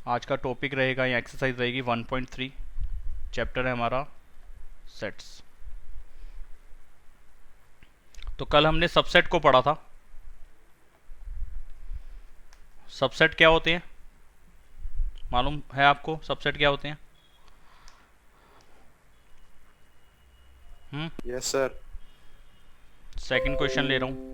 आज का टॉपिक रहेगा या एक्सरसाइज रहेगी 1.3। चैप्टर है हमारा सेट्स। तो कल हमने सबसेट को पढ़ा था। सबसेट क्या होते हैं, मालूम है आपको? सबसेट क्या होते हैं? Yes sir. सेकंड क्वेश्चन ले रहा हूँ।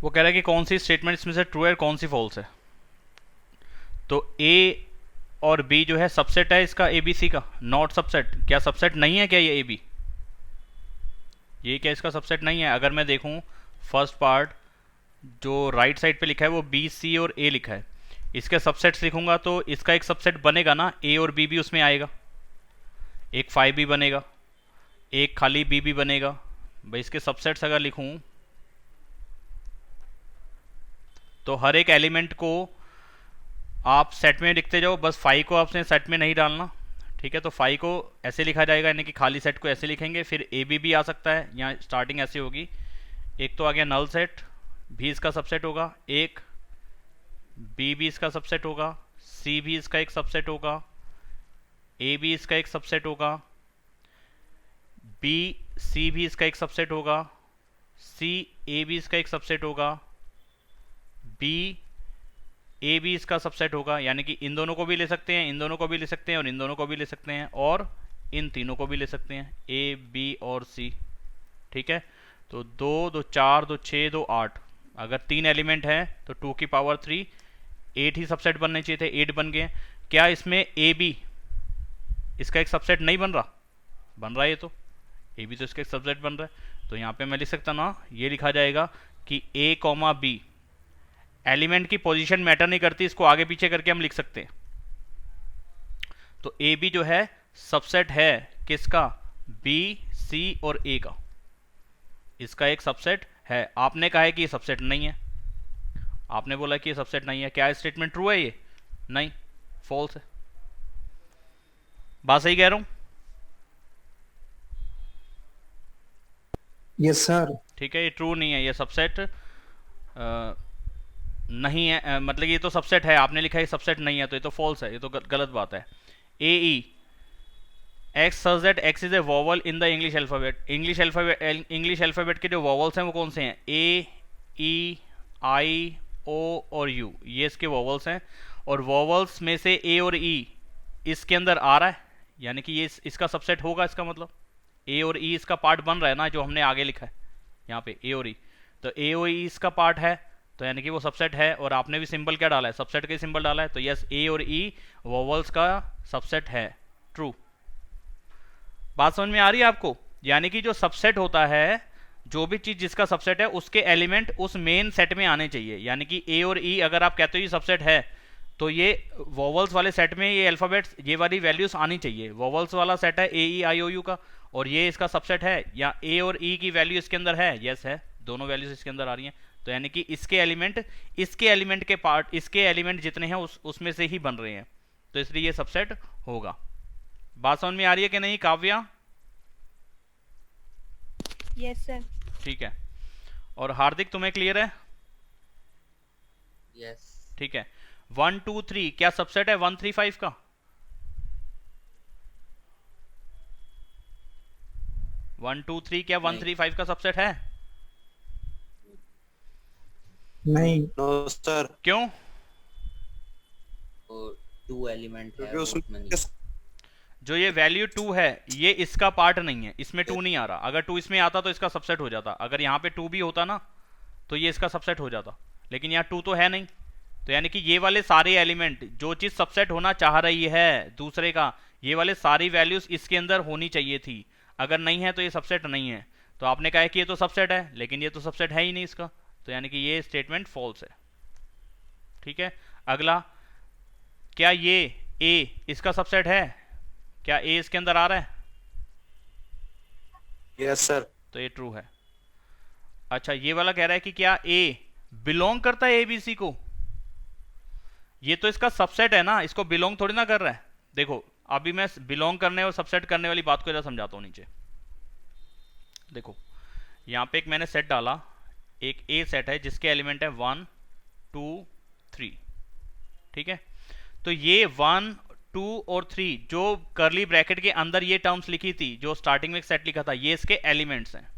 वो कह रहा है कि कौन सी स्टेटमेंट इसमें से ट्रू है, कौन सी फॉल्स है। तो ए और बी जो है सबसेट है इसका, ए बी सी का। नॉट सबसेट, क्या सबसेट नहीं है क्या ये ए बी? ये क्या इसका सबसेट नहीं है? अगर मैं देखूं फर्स्ट पार्ट जो राइट साइड पे लिखा है वो बी सी और ए लिखा है, इसके सबसेट्स लिखूंगा तो इसका एक सबसेट बनेगा ना, ए और बी भी उसमें आएगा। एक 5 भी बनेगा, एक खाली बी भी बनेगा। भाई इसके सबसेट्स अगर लिखूं तो हर एक एलिमेंट को आप सेट में लिखते जाओ, बस 5 को आपने सेट में नहीं डालना। ठीक है, तो 5 को ऐसे लिखा जाएगा, यानी कि खाली सेट को ऐसे लिखेंगे। फिर ए बी भी आ सकता है, यहाँ स्टार्टिंग ऐसे होगी। एक तो आ गया नल सेट, भी इसका सबसेट होगा। एक बी भी इसका सबसेट होगा, सी भी इसका एक सबसेट होगा, ए भी इसका एक सबसेट होगा, बी सी भी इसका एक सबसेट होगा, सी ए भी इसका एक सबसेट होगा, बी ए भी इसका सबसेट होगा। यानी कि इन दोनों को भी ले सकते हैं, इन दोनों को भी ले सकते हैं, और इन दोनों को भी ले सकते हैं, और इन तीनों को भी ले सकते हैं, ए बी और सी। ठीक है, तो 2 2 4 2 6 2 8, अगर 3 एलिमेंट हैं तो 2 की पावर 3, 8 ही सबसेट बनने चाहिए थे, 8 बन गए। क्या इसमें ए बी इसका एक सबसेट नहीं बन रहा? बन रहा है, ये तो ए बी तो इसका एक सबसेट बन रहा है। तो यहाँ पे मैं लिख सकता ना, ये लिखा जाएगा कि ए कॉमा बी, एलिमेंट की पोजीशन मैटर नहीं करती, इसको आगे पीछे करके हम लिख सकते हैं। तो ए बी जो है सबसेट है किसका? बी सी और ए का, इसका एक सबसेट है। आपने कहा है कि ये सबसेट नहीं है, आपने बोला कि ये सबसेट नहीं है। क्या स्टेटमेंट ट्रू है? ये नहीं, फॉल्स है। बात सही कह रहा हूं? Yes sir. ठीक है, ये ट्रू नहीं है, ये सबसेट नहीं है। मतलब ये तो सबसेट है, आपने लिखा है सबसेट नहीं है, तो ये तो फॉल्स है, ये तो गलत बात है। A E x such that x is a vowel in the English alphabet. English alphabet के जो वॉवल्स हैं वो कौन से हैं? ए ई आई ओ और यू, ये इसके वॉवल्स हैं। और वॉवल्स में से ए और ई इसके अंदर आ रहा है, यानी कि ये इसका सबसेट होगा। इसका मतलब ए और ई इसका पार्ट बन रहा है ना, जो हमने आगे लिखा है यहाँ पे ए और ई। तो ए और ई इसका पार्ट है, तो यानी कि वो सबसेट है। और आपने भी सिंबल क्या डाला है? सबसेट का सिंबल डाला है। तो यस, ए और ई वॉवल्स का सबसेट है, ट्रू। बात समझ में आ रही है आपको? यानी कि जो सबसेट होता है, जो भी चीज जिसका सबसेट है, उसके एलिमेंट उस मेन सेट में आने चाहिए। यानी कि ए और ई अगर आप कहते हो ये सबसेट है, तो ये वॉवल्स वाले सेट में ये अल्फाबेट्स, ये वाली वैल्यूज आनी चाहिए। वॉवल्स वाला सेट है A E I O you का, और ये इसका सबसेट है। या ए और ई की वैल्यू इसके अंदर है? यस है, दोनों वैल्यूज इसके अंदर आ रही हैं। तो यानी कि इसके एलिमेंट के पार्ट, इसके एलिमेंट जितने हैं उसमें से ही बन रहे हैं, तो इसलिए ये सबसेट होगा। बात समझ में आ रही है कि नहीं काव्या? Yes sir. ठीक है। और हार्दिक, तुम्हें क्लियर है? यस। ठीक है। 1 2 3 क्या सबसेट है 1 3 5 का? 1 2 3 क्या 1 3 5 का सबसेट है? नहीं। No sir. क्यों? और 2 एलिमेंट है क्योंकि वो उसमें उसमें नहीं। जो ये वैल्यू 2 है, ये इसका पार्ट नहीं है, इसमें 2 नहीं आ रहा। अगर 2 इसमें आता तो इसका सबसेट हो जाता। अगर यहाँ पे 2 भी होता ना, तो ये इसका सबसेट हो जाता, लेकिन यहाँ 2 तो है नहीं। तो यानी कि ये वाले सारे एलिमेंट, जो चीज सबसेट होना चाह रही है दूसरे का, ये वाले सारी वैल्यूज इसके अंदर होनी चाहिए थी। अगर नहीं है तो ये सबसेट नहीं है। तो आपने कहा कि ये तो सबसेट है, लेकिन ये तो सबसेट है ही नहीं इसका, तो यानी कि ये स्टेटमेंट फॉल्स है। ठीक है। अगला, क्या ये ए इसका सबसेट है? क्या ए इसके अंदर आ रहा है? Yes sir. तो ये ट्रू है। अच्छा, ये वाला कह रहा है कि क्या ए बिलोंग करता है एबीसी को? ये तो इसका सबसेट है ना, इसको बिलोंग थोड़ी ना कर रहा है। देखो, अभी मैं बिलोंग करने और सबसेट करने वाली बात को जरा समझाता हूं नीचे। देखो यहाँ पे एक मैंने सेट डाला, एक ए सेट है जिसके एलिमेंट है 1 2 3, ठीक है। तो ये 1 2 और 3 जो करली ब्रैकेट के अंदर ये टर्म्स लिखी थी, जो स्टार्टिंग में एक सेट लिखा था, ये इसके एलिमेंट्स हैं।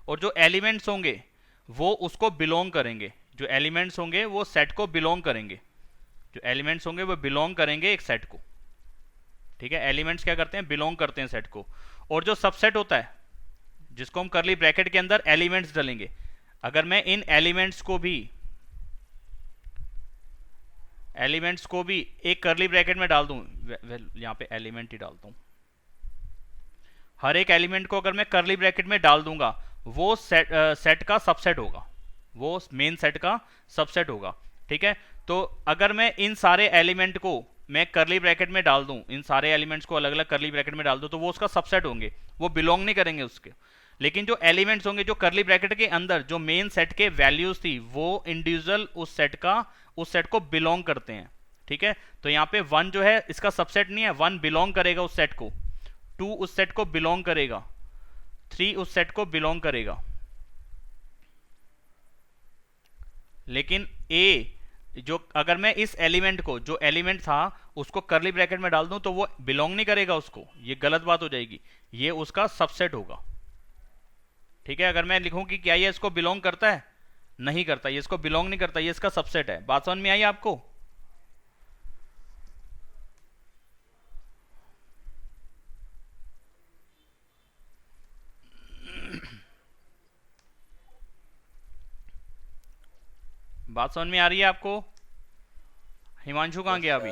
और जो एलिमेंट्स होंगे वो उसको बिलोंग करेंगे, जो एलिमेंट्स होंगे वो सेट को बिलोंग करेंगे, जो एलिमेंट्स होंगे वो बिलोंग करेंगे एक सेट को, ठीक है। एलिमेंट्स क्या करते हैं, बिलोंग करते हैं सेट को। और जो सबसेट होता है जिसको हम करली ब्रैकेट के अंदर एलिमेंट्स डालेंगे, अगर मैं इन एलिमेंट्स को भी एक करली ब्रैकेट में डाल दूं, यहां पे एलिमेंट ही डालता हूं, हर एक एलिमेंट को अगर मैं करली ब्रैकेट में डाल दूंगा वो सेट का सबसेट होगा, वो मेन सेट का सबसेट होगा, ठीक है। तो अगर मैं इन सारे एलिमेंट को मैं करली ब्रैकेट में डाल दूं, इन सारे एलिमेंट्स को अलग अलग करली ब्रैकेट में डाल दूं, तो वो उसका सबसेट होंगे, वो बिलोंग नहीं करेंगे उसके। लेकिन जो एलिमेंट्स होंगे जो करली ब्रैकेट के अंदर जो मेन सेट के वैल्यूज थी, वो इंडिविजुअल उस सेट को बिलोंग करते हैं, ठीक है। तो यहाँ पे 1 जो है इसका सबसेट नहीं है, 1 बिलोंग करेगा उस सेट को, 2 उस सेट को बिलोंग करेगा, 3 उस सेट को बिलोंग करेगा। लेकिन ए जो अगर मैं इस एलिमेंट को, जो एलिमेंट था उसको करली ब्रैकेट में डाल दूं, तो वो बिलोंग नहीं करेगा उसको, ये गलत बात हो जाएगी, ये उसका सबसेट होगा, ठीक है। अगर मैं लिखूं कि क्या ये इसको बिलोंग करता है, नहीं करता, ये इसको बिलोंग नहीं करता, ये इसका सबसेट है। बात समझ में आई आपको? बात समझ में आ रही है आपको? हिमांशु कहाँ गया अभी?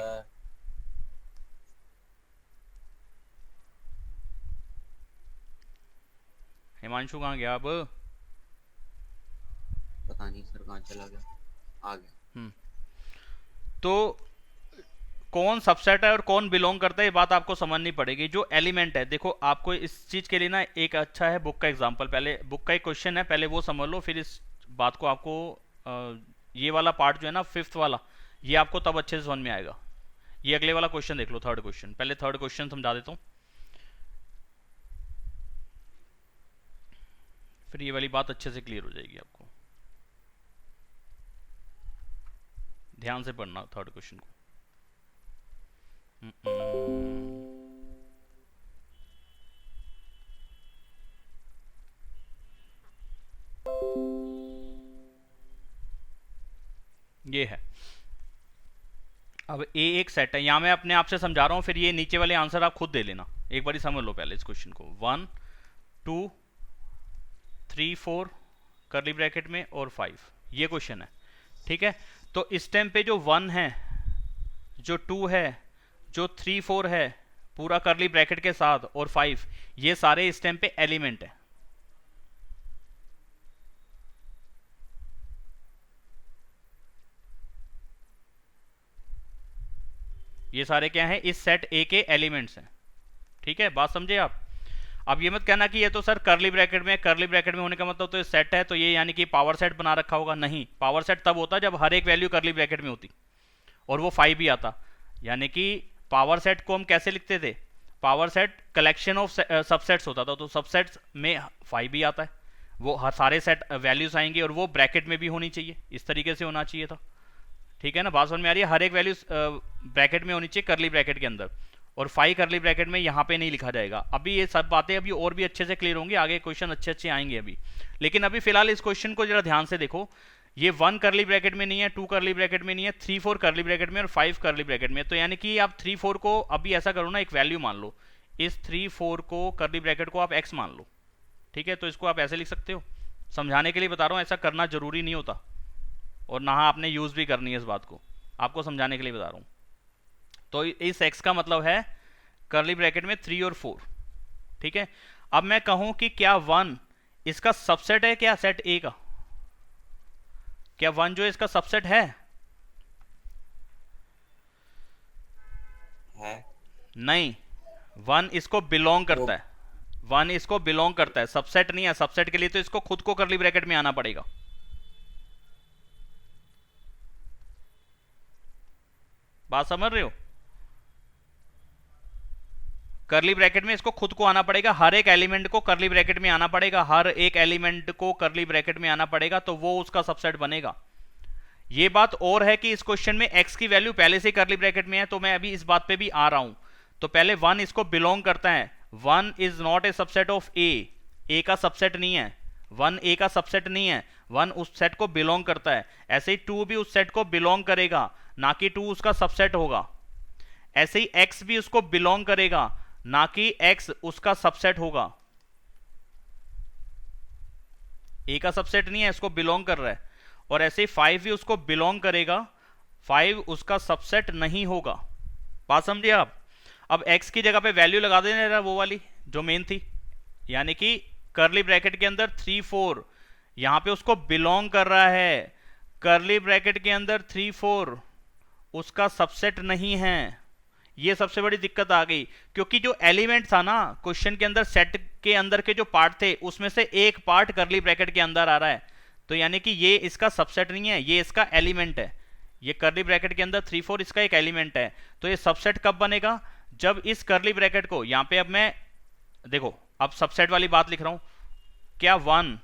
हिमांशु कहाँ गया अब? पता नहीं सर कहाँ चला गया, आ गया। तो कौन सबसेट है और कौन बिलोंग करता है, ये बात आपको समझनी पड़ेगी। जो एलिमेंट है, देखो आपको इस चीज के लिए ना एक अच्छा है बुक का एग्जांपल, पहले बुक का एक क्वेश्चन है, पहले वो समझ लो, फिर इस बात को आपको ये वाला पार्ट जो है ना 5th वाला, ये आपको तब अच्छे से समझ में आएगा। ये अगले वाला क्वेश्चन देख लो, 3rd क्वेश्चन, पहले 3rd क्वेश्चन समझा देता हूँ, फिर ये वाली बात अच्छे से क्लियर हो जाएगी आपको। ध्यान से पढ़ना 3rd क्वेश्चन को। ये है, अब ए एक सेट है, यहां मैं अपने आप से समझा रहा हूं, फिर ये नीचे वाले आंसर आप खुद दे लेना, एक बार समझ लो पहले इस क्वेश्चन को। 1 2 3 4 करली ब्रैकेट में और 5, ये क्वेश्चन है, ठीक है। तो इस टाइम पे जो 1 है, जो 2 है, जो 3 4 है पूरा करली ब्रैकेट के साथ, और 5, ये सारे इस टाइम पे एलिमेंट है। ये सारे क्या हैं, इस सेट ए के एलिमेंट्स हैं, ठीक है। बात समझे आप? अब ये मत कहना कि ये तो सर करली ब्रैकेट में, करली ब्रैकेट में होने का मतलब तो ये सेट है, तो ये यानी कि पावर सेट बना रखा होगा। नहीं, पावर सेट तब होता जब हर एक वैल्यू करली ब्रैकेट में होती और वो 5 भी आता। यानी कि पावर सेट को हम कैसे लिखते थे, power set collection of subsets होता था, तो सबसेट्स में 5 भी आता है, वो हर सारे सेट वैल्यूज आएंगे और वो ब्रैकेट में भी होनी चाहिए, इस तरीके से होना चाहिए था, ठीक है ना। बात समझ में आ रही है? हर एक वैल्यू ब्रैकेट में होनी चाहिए करली ब्रैकेट के अंदर, और 5 करली ब्रैकेट में यहाँ पे नहीं लिखा जाएगा। अभी ये सब बातें अभी और भी अच्छे से क्लियर होंगी, आगे क्वेश्चन अच्छे अच्छे आएंगे अभी। लेकिन अभी फिलहाल इस क्वेश्चन को जरा ध्यान से देखो, ये 1 करली ब्रैकेट में नहीं है, 2 करली ब्रैकेट में नहीं है, 3 4 करली ब्रैकेट में और 5 करली ब्रैकेट में। तो यानी कि आप 3 4 को अभी ऐसा करो ना, एक वैल्यू मान लो, इस 3 4 को करली ब्रैकेट को आप x मान लो, ठीक है। तो इसको आप ऐसे लिख सकते हो, समझाने के लिए बता रहा हूँ, ऐसा करना जरूरी नहीं होता, और ना आपने यूज भी करनी है इस बात को, आपको समझाने के लिए बता रहा हूं। तो इस x का मतलब है करली ब्रैकेट में 3 और 4, ठीक है। अब मैं कहूं कि क्या 1 इसका सबसेट है, क्या सेट ए का, क्या 1 जो इसका सबसेट है? नहीं, 1 इसको बिलोंग करता है, 1 इसको बिलोंग करता है, सबसेट नहीं है। सबसेट के लिए तो इसको खुद को करली ब्रैकेट में आना पड़ेगा। बात समझ रहे हो? कर्ली ब्रैकेट में इसको खुद को आना पड़ेगा, हर एक एलिमेंट को कर्ली ब्रैकेट में आना पड़ेगा, हर एक एलिमेंट को कर्ली ब्रैकेट में आना पड़ेगा, तो वो उसका सबसेट बनेगा। ये बात और है कि इस क्वेश्चन में x की वैल्यू पहले से कर्ली ब्रैकेट में है, तो मैं अभी इस बात पे भी आ रहा हूं। तो पहले 1 इसको बिलोंग करता है, 1 is not a subset of A का सबसेट नहीं है, 1 ए का सबसेट नहीं है, 1 उस सेट को बिलोंग करता है। ऐसे ही 2 भी उस सेट को बिलोंग करेगा, ना कि 2 उसका सबसेट होगा। ऐसे ही x भी उसको बिलोंग करेगा, ना कि x उसका सबसेट होगा। a का सबसेट नहीं है, इसको बिलोंग कर रहा है। और ऐसे ही 5 भी उसको बिलोंग करेगा, 5 उसका सबसेट नहीं होगा। बात समझिए आप। अब x की जगह पे वैल्यू लगा देना रहा, वो वाली जो मेन थी, यानी कि कर्ली ब्रैकेट के अंदर 3 4 यहां पे उसको बिलोंग कर रहा है, कर्ली ब्रैकेट के अंदर 3 4 उसका सबसेट नहीं है। ये सबसे बड़ी दिक्कत आ गई, क्योंकि जो एलिमेंट था ना क्वेश्चन के अंदर, सेट के अंदर के जो पार्ट थे उसमें से एक पार्ट कर्ली ब्रैकेट के अंदर आ रहा है, तो यानी कि ये इसका सबसेट नहीं है, ये इसका एलिमेंट है। ये कर्ली ब्रैकेट के अंदर 3 4 इसका एक एलिमेंट है। तो ये सबसेट कब बनेगा? जब इस कर्ली ब्रैकेट को, यहां पे अब मैं देखो अब सबसेट वाली बात लिख रहा हूं, क्या 1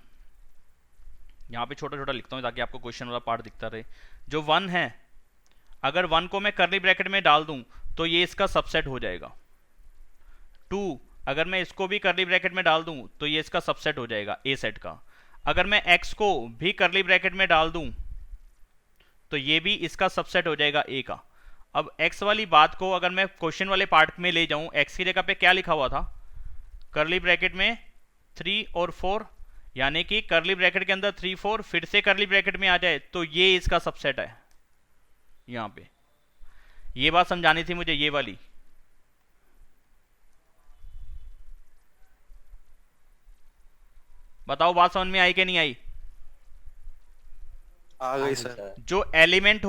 यहां पे छोटा छोटा लिखता हूं ताकि आपको क्वेश्चन वाला पार्ट दिखता रहे। जो 1 है, अगर 1 को मैं कर्ली ब्रैकेट में डाल दूं तो ये इसका सबसेट हो जाएगा। 2 अगर मैं इसको भी कर्ली ब्रैकेट में डाल दूं तो ये इसका सबसेट हो जाएगा ए सेट का। अगर मैं x को भी कर्ली ब्रैकेट में डाल दूं तो ये भी इसका सबसेट हो जाएगा ए का। अब x वाली बात को अगर मैं क्वेश्चन वाले पार्ट में ले जाऊं, x की जगह पे क्या लिखा हुआ था? कर्ली ब्रैकेट में 3 और 4, यानी कि कर्ली ब्रैकेट के अंदर 3 4 फिर से कर्ली ब्रैकेट में आ जाए तो ये इसका सबसेट है। यहां पे ये बात समझानी थी मुझे, ये वाली। बताओ बात समझ में आई कि नहीं आई? आ गई सर। जो एलिमेंट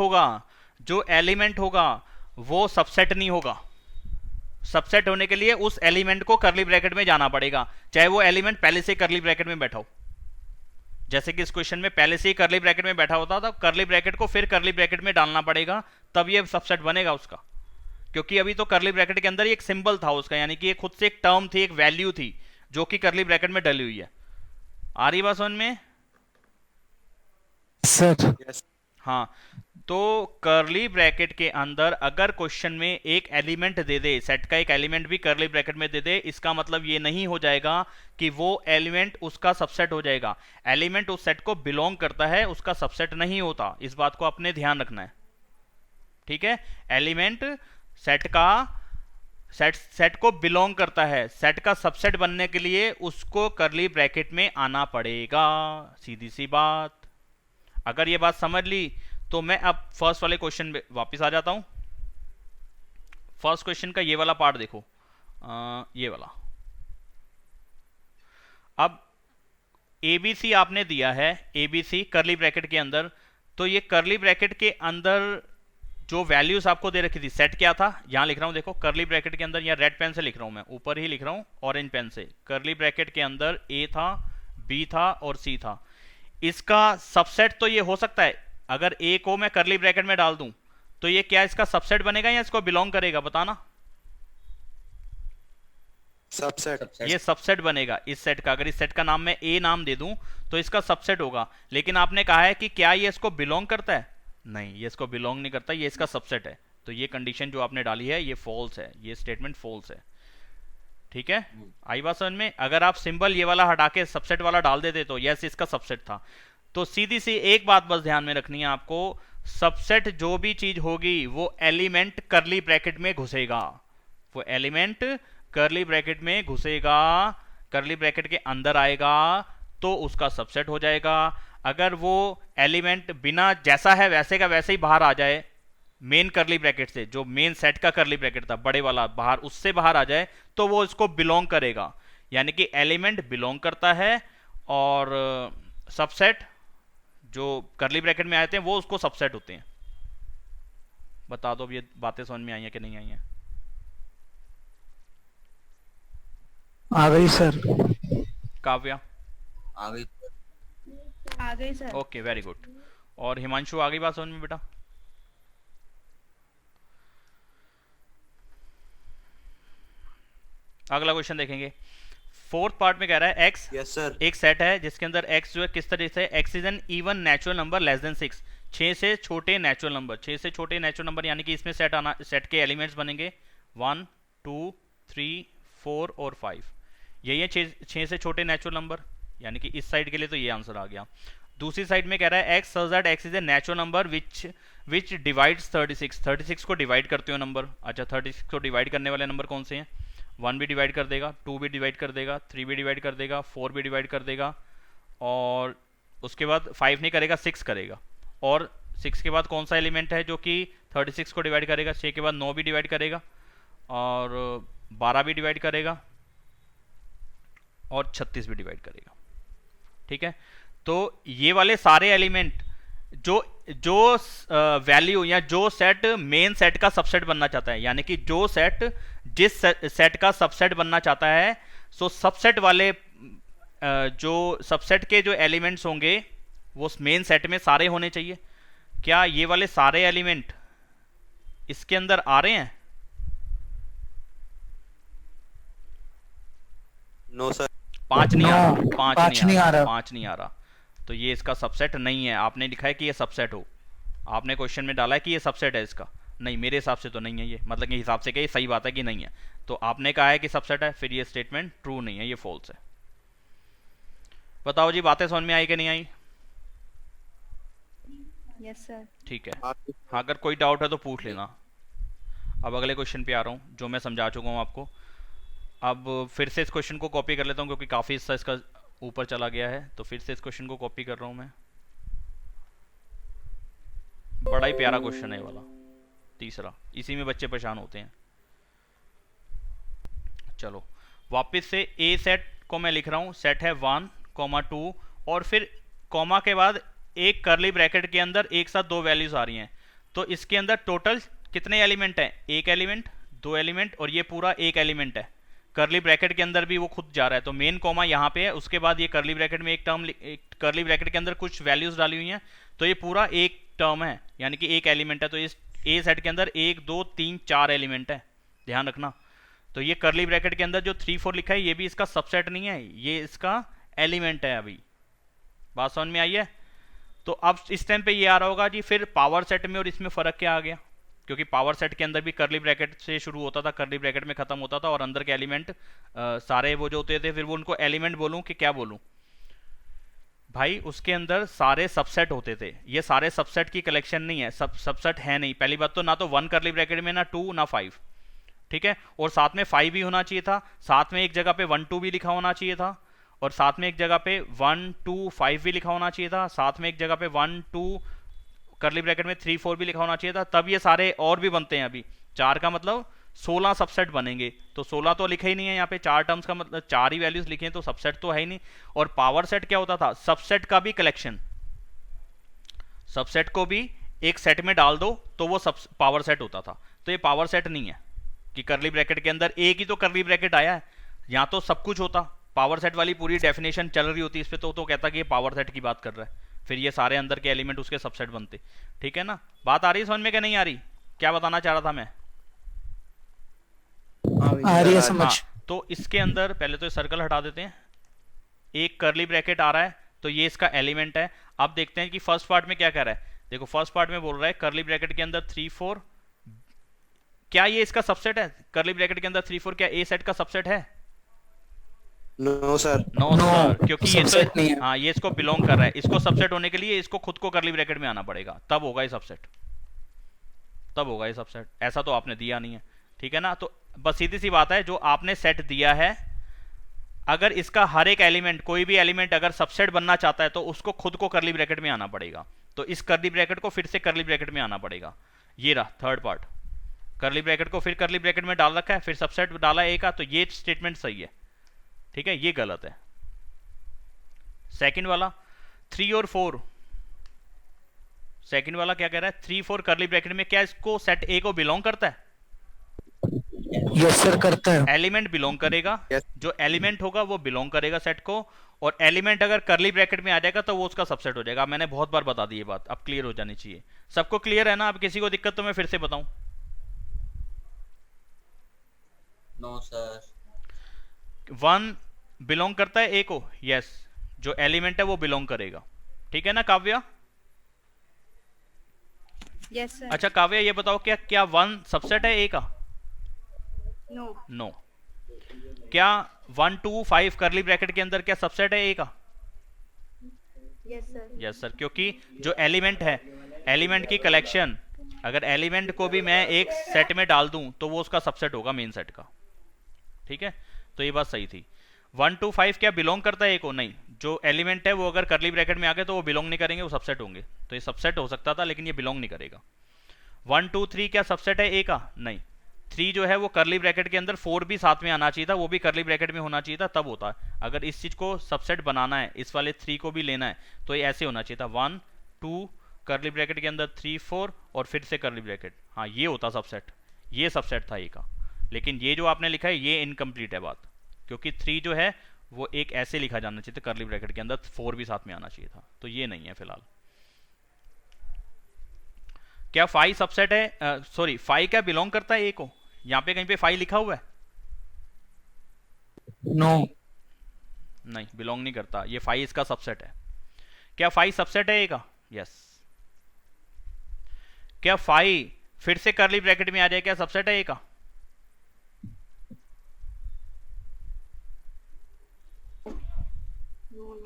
होगा वो सबसेट नहीं होगा। सबसेट होने के लिए उस एलिमेंट को कर्ली ब्रैकेट में जाना पड़ेगा, चाहे वो एलिमेंट पहले से कर्ली ब्रैकेट में बैठा हो। जैसे कि इस क्वेश्चन में पहले से ही कर्ली ब्रैकेट में बैठा होता था, कर्ली ब्रैकेट को फिर कर्ली ब्रैकेट में डालना पड़ेगा, तब ये सबसेट बनेगा उसका। क्योंकि अभी तो कर्ली ब्रैकेट के अंदर एक सिंबल था उसका, यानी कि ये खुद से एक टर्म थी, एक वैल्यू थी जो कि कर्ली ब्रैकेट में डली हुई है। आ रही बात समझ में? सर यस हाँ, तो कर्ली ब्रैकेट के अंदर अगर क्वेश्चन में एक एलिमेंट दे दे, सेट का एक एलिमेंट भी कर्ली ब्रैकेट में दे दे, इसका मतलब ये नहीं हो जाएगा कि वो एलिमेंट उसका सबसेट हो जाएगा। एलिमेंट उस सेट को बिलोंग करता है, उसका सबसेट नहीं होता। इस बात को अपने ध्यान रखना है, ठीक है? एलिमेंट सेट को बिलोंग करता है, सेट का सबसेट बनने के लिए उसको कर्ली ब्रैकेट में आना पड़ेगा। सीधी सी बात। अगर ये बात समझ ली तो मैं अब फर्स्ट वाले क्वेश्चन में वापस आ जाता हूं। फर्स्ट क्वेश्चन का ये वाला पार्ट देखो, ये वाला। अब एबीसी आपने दिया है, एबीसी कर्ली ब्रैकेट के अंदर, तो ये कर्ली ब्रैकेट के अंदर जो वैल्यूज आपको दे रखी थी, सेट क्या था? यहां लिख रहा हूं, देखो कर्ली ब्रैकेट के अंदर, या रेड पेन से लिख रहा हूं मैं, ऊपर ही लिख रहा हूं ऑरेंज पेन से। कर्ली ब्रैकेट के अंदर ए था, बी था और सी था। इसका सबसेट तो ये हो सकता है, अगर ए को मैं कर्ली ब्रैकेट में डाल दूं तो ये क्या इसका सबसेट बनेगा या इसको बिलोंग करेगा? बताना। सबसेट। ये सबसेट बनेगा इस सेट का। अगर इस सेट का नाम मैं ए नाम दे दूं तो इसका सबसेट होगा। लेकिन आपने कहा है कि क्या ये इसको बिलोंग करता है? नहीं, ये इसको बिलोंग नहीं करता, ये इसका सबसेट है। तो ये कंडीशन जो आपने डाली है ये फॉल्स है, ये स्टेटमेंट फॉल्स है। ठीक है, आई बात समझ में? अगर आप सिंबल ये वाला हटा के सबसेट वाला डाल देते तो यस इसका सबसेट था। तो सीधी सी एक बात बस ध्यान में रखनी है आपको, सबसेट जो भी चीज होगी वो एलिमेंट कर्ली ब्रैकेट में घुसेगा, वो एलिमेंट कर्ली ब्रैकेट में घुसेगा, कर्ली ब्रैकेट के अंदर आएगा तो उसका सबसेट हो जाएगा। अगर वो एलिमेंट बिना जैसा है वैसे का वैसे ही बाहर आ जाए, मेन कर्ली ब्रैकेट से, जो मेन सेट का कर्ली ब्रैकेट था बड़े वाला, बाहर उससे बाहर आ जाए तो वो इसको बिलोंग करेगा। यानी कि एलिमेंट बिलोंग करता है और सबसेट जो कर्ली ब्रैकेट में आए थे वो उसको सबसेट होते हैं। बता दो अब ये बातें समझ में आई हैं कि नहीं आई हैं? आ गई सर। काव्या आ गई। आ गई सर। Okay, very good. और हिमांशु आ गई बात समझ में बेटा? अगला क्वेश्चन देखेंगे। फोर्थ पार्ट में कह रहा है x Yes, sir. एक सेट है जिसके अंदर x जो है किस तरह से x is an even natural number less than 6, 6 से छोटे नेचुरल नंबर, 6 से छोटे नेचुरल नंबर यानी कि इसमें सेट के एलिमेंट्स बनेंगे 1 2 3 4 और 5। यही है 6 से छोटे नेचुरल नंबर, यानी कि इस साइड के लिए तो ये आंसर आ गया। दूसरी साइड में कह रहा है x such that x is a natural number which divides 36, 36 को डिवाइड करते हो नंबर। अच्छा 36 को डिवाइड करने वाले नंबर कौन से हैं? 1 भी डिवाइड कर देगा, 2 भी डिवाइड कर देगा, 3 भी डिवाइड कर देगा, 4 भी डिवाइड कर देगा, और उसके बाद 5 नहीं करेगा, 6 करेगा। और 6 के बाद कौन सा एलिमेंट है जो कि 36 को डिवाइड करेगा? 6 के बाद 9 भी डिवाइड करेगा, और 12 भी डिवाइड करेगा, और 36 भी डिवाइड करेगा। ठीक है, तो ये वाले सारे एलिमेंट जो वैल्यू या जो सेट मेन सेट का सबसेट बनना चाहता है, यानी कि जो सेट जिस सेट का सबसेट बनना चाहता है, सो सबसेट वाले जो सबसेट के जो एलिमेंट्स होंगे वो मेन सेट में सारे होने चाहिए। क्या ये वाले सारे एलिमेंट इसके अंदर आ रहे हैं? No, sir. 5 नहीं आ रहा, No, 5 पाँच नहीं नहीं आ आ रहा, रहा। 5 नहीं आ रहा, तो ये इसका सबसेट नहीं है। आपने लिखा है कि ये सबसेट हो, आपने क्वेश्चन में डाला है कि ये सबसेट है इसका, नहीं मेरे हिसाब से तो नहीं है ये, मतलब कि हिसाब से क्या ये सही बात है कि नहीं है, तो आपने कहा है कि सबसेट है, फिर ये स्टेटमेंट ट्रू नहीं है, ये फॉल्स है। बताओ जी, बातें समझ में आई कि नहीं आई? Yes sir. ठीक है, हाँ अगर कोई डाउट है तो पूछ लेना। अब अगले क्वेश्चन पे आ रहा हूँ जो मैं समझा चुका हूँ आपको। अब फिर से इस क्वेश्चन को कॉपी कर लेता हूँ क्योंकि काफ़ी हिस्सा इसका ऊपर चला गया है, तो फिर से इस क्वेश्चन को कॉपी कर रहा हूँ मैं। बड़ा ही प्यारा क्वेश्चन है ये वाला, तीसरा, इसी में बच्चे परेशान होते हैं। चलो वापस से ए सेट को मैं लिख रहा हूँ, सेट है 1, 2 और फिर कॉमा के बाद एक करली ब्रैकेट के अंदर एक साथ दो वैल्यूज आ रही हैं, तो इसके अंदर टोटल कितने एलिमेंट हैं? एक एलिमेंट, दो एलिमेंट, और ये पूरा एक एलिमेंट है। करली ब्रैकेट के अंदर भी वो खुद जा रहा है, तो मेन कॉमा यहाँ पे है, उसके बाद ये करली ब्रैकेट में एक टर्म, एक करली ब्रैकेट के अंदर कुछ वैल्यूज डाली हुई हैं, तो ये पूरा एक टर्म है, यानी कि एक एलिमेंट है। तो इस ए सेट के अंदर 1 2 3 4 एलिमेंट है, ध्यान रखना। तो ये करली ब्रैकेट के अंदर जो 3 4 लिखा है ये भी इसका सबसेट नहीं है, ये इसका एलिमेंट है। अभी बात समझ में आई है? तो अब इस टाइम पे ये आ रहा होगा जी, फिर पावर सेट में और इसमें फर्क क्या आ गया? क्योंकि पावर सेट के अंदर भी करली ब्रैकेट से शुरू होता था, करली ब्रैकेट में खत्म होता था, और अंदर के एलिमेंट सारे वो जो होते थे, फिर वो उनको एलिमेंट बोलूं कि क्या बोलूं भाई? उसके अंदर सारे सबसेट होते थे, ये सारे सबसेट की कलेक्शन नहीं है, सबसेट है नहीं। पहली बात तो ना तो 1 करली ब्रैकेट में, ना 2 ना 5, ठीक है, और साथ में 5 भी होना चाहिए था, साथ में एक जगह पे 1 2 भी लिखा होना चाहिए था, और साथ में एक जगह पे 1 2 5 भी लिखा होना चाहिए था, साथ में एक जगह पे 1 2 करली ब्रैकेट में 3 4 भी लिखा होना चाहिए था, तब ये सारे और भी बनते हैं। अभी 4 का मतलब 16 सबसेट बनेंगे, तो 16 तो लिखा ही नहीं है यहाँ पे, 4 टर्म्स का मतलब 4 ही वैल्यूज लिखे हैं, तो सबसेट तो है ही नहीं। और पावर सेट क्या होता था? सबसेट का भी कलेक्शन, सबसेट को भी एक सेट में डाल दो तो वो सब पावर सेट होता था। तो ये पावर सेट नहीं है कि करली ब्रैकेट के अंदर एक ही तो करली ब्रैकेट आया है, यहाँ तो सब कुछ होता। पावर सेट वाली पूरी डेफिनेशन चल रही होती इस पे, तो कहता कि ये पावर सेट की बात कर रहा है, फिर ये सारे अंदर के एलिमेंट उसके सबसेट बनते। ठीक है ना? बात आ रही है समझ में? क्या नहीं आ रही? क्या बताना चाह रहा था मैं? आ रही है समझ। हाँ, तो इसके अंदर पहले तो सर्कल हटा देते हैं, एक करली ब्रैकेट आ रहा है तो ये इसका एलिमेंट है। अब देखते हैं कि फर्स्ट पार्ट में क्या कह रहा है। देखो फर्स्ट पार्ट में बोल रहा है करली ब्रैकेट के अंदर 3 4, क्या ये इसका सबसेट है? करली ब्रैकेट के अंदर 3 4 क्या ए सेट का सबसेट है? No sir. नो सर, क्योंकि ये सबसेट तो नहीं है। हाँ, ये इसको बिलोंग कर रहा है। इसको सबसेट होने के लिए इसको खुद को करली ब्रैकेट में आना पड़ेगा, तब होगा ये सबसेट, तब होगा ये सबसेट। ऐसा तो आपने दिया नहीं है, ठीक है ना? तो बस सीधी सी बात है, जो आपने सेट दिया है, अगर इसका हर एक एलिमेंट, कोई भी एलिमेंट अगर सबसेट बनना चाहता है तो उसको खुद को करली ब्रैकेट में आना पड़ेगा। तो इस करली ब्रैकेट को फिर से करली ब्रैकेट में आना पड़ेगा। ये रहा थर्ड पार्ट, करली ब्रैकेट को फिर करली ब्रैकेट में डाल रखा है, फिर सबसेट डाला ए का, तो ये स्टेटमेंट सही है, ठीक है? ये गलत है। सेकंड वाला 3 और 4, सेकंड वाला क्या कह रहा है? 3 4 करली ब्रैकेट में, क्या इसको सेट ए को बिलोंग करता है? यस सर करता है। एलिमेंट बिलोंग करेगा, Yes. जो एलिमेंट होगा वो बिलोंग करेगा सेट को, और एलिमेंट अगर करली ब्रैकेट में आ जाएगा तो वो उसका सबसेट हो जाएगा। मैंने बहुत बार बता दी ये बात, अब क्लियर हो जानी चाहिए। सबको क्लियर है ना? अब किसी को दिक्कत तो मैं फिर से बताऊं? No sir. वन बिलोंग करता है ए को, यस, जो एलिमेंट है वो बिलोंग करेगा, ठीक है ना काव्या? Yes sir. अच्छा काव्या ये बताओ, क्या क्या वन सबसेट है ए का? नो। नो। क्या 1 2 5 करली ब्रैकेट के अंदर क्या सबसेट है ए का? Yes sir. यस सर, क्योंकि जो एलिमेंट है, एलिमेंट की कलेक्शन, अगर एलिमेंट को भी मैं एक सेट में डाल दूं तो वो उसका सबसेट होगा मेन सेट का, ठीक है? तो ये बात सही थी। 1 2 5 क्या बिलोंग करता है ए को? नहीं। जो एलिमेंट है वो अगर करली ब्रैकेट में आ गए तो वो बिलोंग नहीं करेंगे, वो सबसेट होंगे। तो ये सबसेट हो सकता था लेकिन ये बिलोंग नहीं करेगा। 1 2 3 क्या सबसेट है ए का? नहीं। 3 जो है वो करली ब्रैकेट के अंदर 4 भी साथ में आना चाहिए था, वो भी करली ब्रैकेट में होना चाहिए था, तब होता। अगर इस चीज को सबसेट बनाना है, इस वाले 3 को भी लेना है, तो ये ऐसे होना चाहिए था 1 2 करली ब्रैकेट के अंदर 3 4 और फिर से करली ब्रैकेट, हाँ ये होता सबसेट, ये सबसेट था ए का। लेकिन ये जो आपने लिखा है ये इनकम्प्लीट है बात, क्योंकि 3 जो है वो एक ऐसे लिखा जाना चाहिए था करली ब्रैकेट के अंदर, 4 भी साथ में आना चाहिए था, तो ये नहीं है फिलहाल। क्या 5 सबसेट है, सॉरी 5 क्या बिलोंग करता है ए को? यहां पे कहीं पे 5 लिखा हुआ है? नो। नहीं, बिलोंग नहीं करता, ये 5 इसका सबसेट है। क्या 5 सबसेट है ए का? यस। क्या 5 फिर से करली ब्रैकेट में आ जाए, क्या सबसेट है ए का?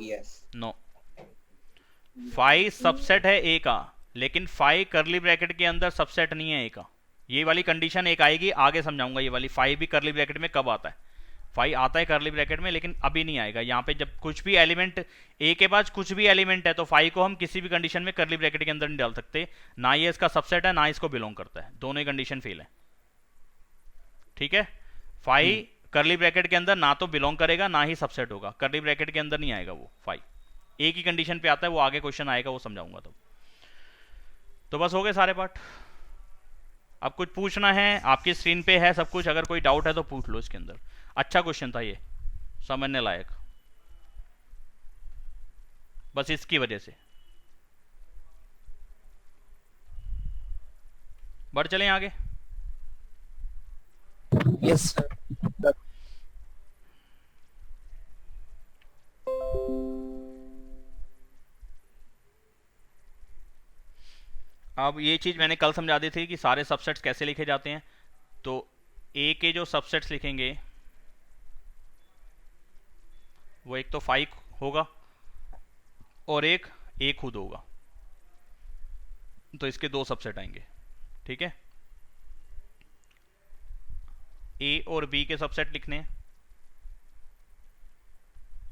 यस। नो। 5 सबसेट है ए का, लेकिन 5 करली ब्रैकेट के अंदर सबसेट नहीं है ए का। ये वाली कंडीशन एक आएगी, आगे समझाऊंगा ये वाली। 5 भी करली ब्रैकेट में कब आता है? 5 आता है करली ब्रैकेट में, लेकिन अभी नहीं आएगा। यहाँ पे जब कुछ भी एलिमेंट ए के पास कुछ भी एलिमेंट है तो 5 को हम किसी भी कंडीशन में करली ब्रैकेट के अंदर नहीं डाल सकते, ना ये इसका सबसेट है ना इसको बिलोंग करता है, दोनों ही कंडीशन फेल है, ठीक है? 5 करली ब्रैकेट के अंदर ना तो बिलोंग करेगा ना ही सबसेट होगा, करली ब्रैकेट के अंदर नहीं आएगा वो। 5 एक ही कंडीशन पे आता है, वो आगे क्वेश्चन आएगा, वो समझाऊंगा तब। तो बस हो गए सारे पार्ट। अब कुछ पूछना है? आपकी स्क्रीन पे है सब कुछ, अगर कोई डाउट है तो पूछ लो इसके अंदर। अच्छा क्वेश्चन था ये, समझने लायक, बस इसकी वजह से। बढ़ चलें आगे। Yes sir. अब ये चीज मैंने कल समझा दी थी कि सारे सबसेट्स कैसे लिखे जाते हैं। तो ए के जो सबसेट्स लिखेंगे वो एक तो 5 होगा और एक ए खुद होगा, तो इसके 2 सबसेट आएंगे, ठीक है? ए और बी के सबसेट लिखने हैं,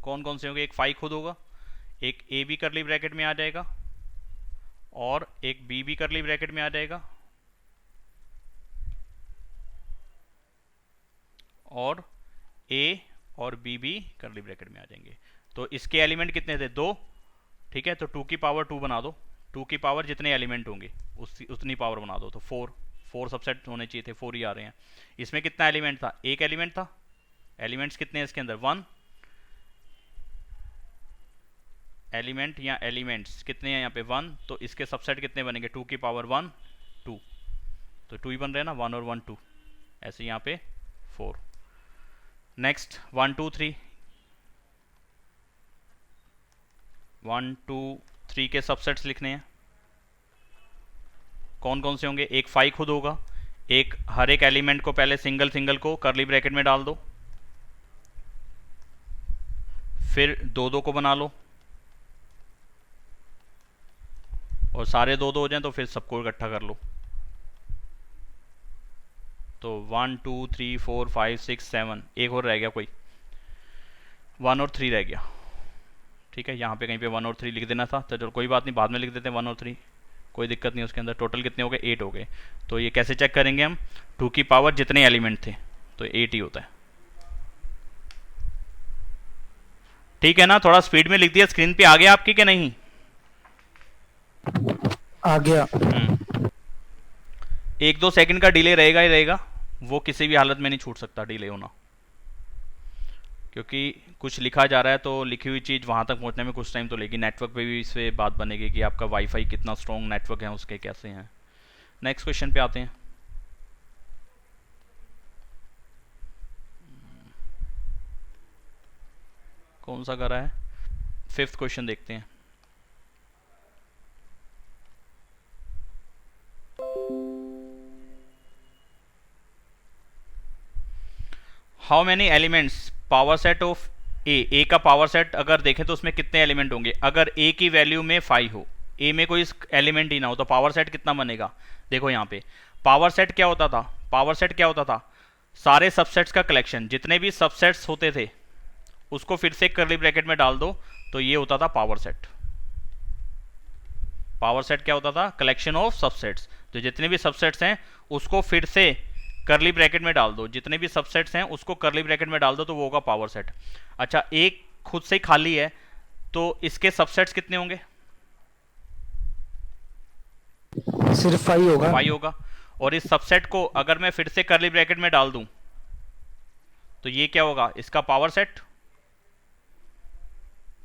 कौन कौन से होंगे? एक 5 खुद होगा, एक ए भी करली ब्रैकेट में आ जाएगा और एक बी भी करली ब्रैकेट में आ जाएगा, और ए और बी भी करली ब्रैकेट में आ जाएंगे। तो इसके एलिमेंट कितने थे? 2, ठीक है? तो 2 की पावर 2 बना दो, 2 की पावर जितने एलिमेंट होंगे उतनी पावर बना दो, तो 4 सबसेट होने चाहिए थे, 4 ही आ रहे हैं। इसमें कितना एलिमेंट था? एक एलिमेंट था। एलिमेंट्स कितने हैं इसके अंदर? 1 एलिमेंट या एलिमेंट्स कितने हैं यहाँ पे? 1। तो इसके सबसेट कितने बनेंगे? 2 की पावर 1 2, तो 2 ही बन रहे हैं ना, 1 और 1 2, ऐसे यहाँ पे 4। नेक्स्ट 1 2 3, 1 2 3 के सबसेट्स लिखने हैं, कौन कौन से होंगे? एक 5 खुद होगा, एक हर एक एलिमेंट को पहले सिंगल सिंगल को करली ब्रैकेट में डाल दो, फिर 2 2 को बना लो, और सारे 2 2 हो जाएं तो फिर सबको इकट्ठा कर लो। तो 1 2 3 4 5 6 7, एक और रह गया कोई, 1 और 3 रह गया, ठीक है? यहाँ पे कहीं पे 1 और 3 लिख देना था, तो चलो कोई बात नहीं, बाद में लिख देते हैं 1 और 3, कोई दिक्कत नहीं उसके अंदर। टोटल कितने हो गए? 8 हो गए। तो ये कैसे चेक करेंगे हम? 2 की पावर जितने एलिमेंट थे, तो 8 ही होता है, ठीक है ना? थोड़ा स्पीड में लिख दिया, स्क्रीन पे आ गया आपकी कि नहीं? आ गया। 1-2 सेकंड का डिले रहेगा ही रहेगा, वो किसी भी हालत में नहीं छूट सकता डिले होना, क्योंकि कुछ लिखा जा रहा है तो लिखी हुई चीज़ वहाँ तक पहुँचने में कुछ टाइम तो लेगी। नेटवर्क पे भी इससे बात बनेगी कि आपका वाईफाई कितना स्ट्रॉन्ग नेटवर्क है, उसके कैसे हैं। नेक्स्ट क्वेश्चन पे आते हैं। कौन सा करा है? 5th क्वेश्चन देखते हैं। How many elements power set of A का पावर सेट अगर देखें तो उसमें कितने एलिमेंट होंगे? अगर ए की वैल्यू में 5 हो, ए में कोई एलिमेंट ही ना हो, तो पावर सेट कितना बनेगा? देखो यहाँ पे पावर सेट क्या होता था, पावर सेट क्या होता था? सारे सबसेट्स का कलेक्शन, जितने भी सबसेट्स होते थे उसको फिर से कर्ली ब्रैकेट में डाल दो तो ये होता था पावर सेट। पावर सेट क्या होता था? Collection of subsets. तो जितने भी सबसेट्स हैं उसको फिर से कर्ली ब्रैकेट में डाल दो, जितने भी सबसेट्स हैं उसको कर्ली ब्रैकेट में डाल दो तो वो होगा पावर सेट। अच्छा, एक खुद से ही खाली है तो इसके सबसेट्स कितने होंगे? सिर्फ 5 होगा। 5 होगा। और इस सबसेट को अगर मैं फिर से कर्ली ब्रैकेट में डाल दूं तो ये क्या होगा? इसका पावर सेट।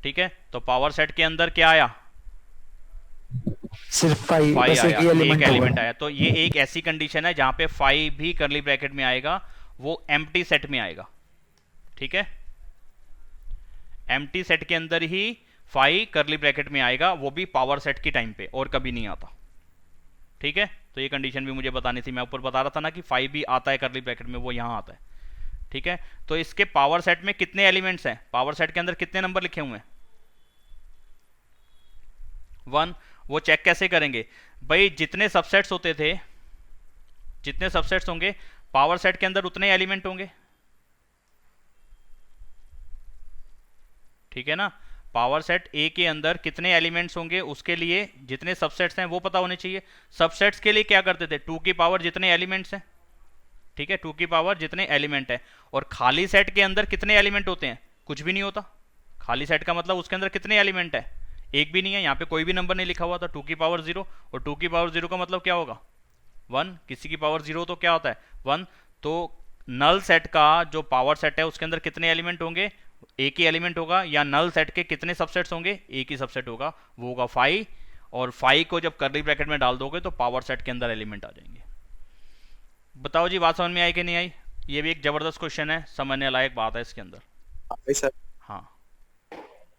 ठीक है, तो पावर सेट के अंदर क्या आया? सिर्फ 5 5 बस आया, एक एक एलिमेंट एलिमेंट आया। तो ये एक ऐसी कंडीशन है जहां पे 5 भी कर्ली ब्रैकेट में आएगा, वो एम्प्टी सेट में आएगा। ठीक है, एम्प्टी सेट के अंदर ही 5 कर्ली ब्रैकेट में आएगा, वो भी पावर सेट की टाइम पे, और कभी नहीं आता। ठीक है, तो ये कंडीशन भी मुझे बतानी थी। मैं ऊपर बता रहा था ना कि 5 भी आता है कर्ली ब्रैकेट में, वो यहां आता है। ठीक है, तो इसके पावर सेट में कितने एलिमेंट्स हैं? पावर सेट के अंदर कितने नंबर लिखे हुए हैं? 1। वो चेक कैसे करेंगे भाई? जितने सबसेट्स होते थे, जितने सबसेट्स होंगे पावर सेट के अंदर उतने एलिमेंट होंगे। ठीक है ना, पावर सेट ए के अंदर कितने एलिमेंट्स होंगे उसके लिए जितने सबसेट्स हैं वो पता होने चाहिए। सबसेट्स के लिए क्या करते थे? 2 की पावर जितने एलिमेंट्स हैं। ठीक है, 2 की पावर जितने एलिमेंट है। और खाली सेट के अंदर कितने एलिमेंट होते हैं? कुछ भी नहीं होता। खाली सेट का मतलब उसके अंदर कितने एलिमेंट है? एक भी नहीं है। यहाँ पे कोई भी नंबर नहीं लिखा हुआ था। 2 की पावर 0, और 2 की पावर 0 का मतलब क्या होगा? 1। किसी की पावर 0 तो क्या होता है? 1। तो नल सेट का जो पावर सेट है उसके अंदर कितने एलिमेंट होंगे? एक ही एलिमेंट होगा। या नल सेट के कितने सबसेट्स होंगे? एक ही सबसेट होगा, वो होगा 5। और 5 को जब कर्ली ब्रैकेट में डाल दोगे तो पावर सेट के अंदर एलिमेंट आ जाएंगे। बताओ जी, बात समझ में आई कि नहीं आई? ये भी एक जबरदस्त क्वेश्चन है, समझने लायक बात है इसके अंदर। सर हाँ,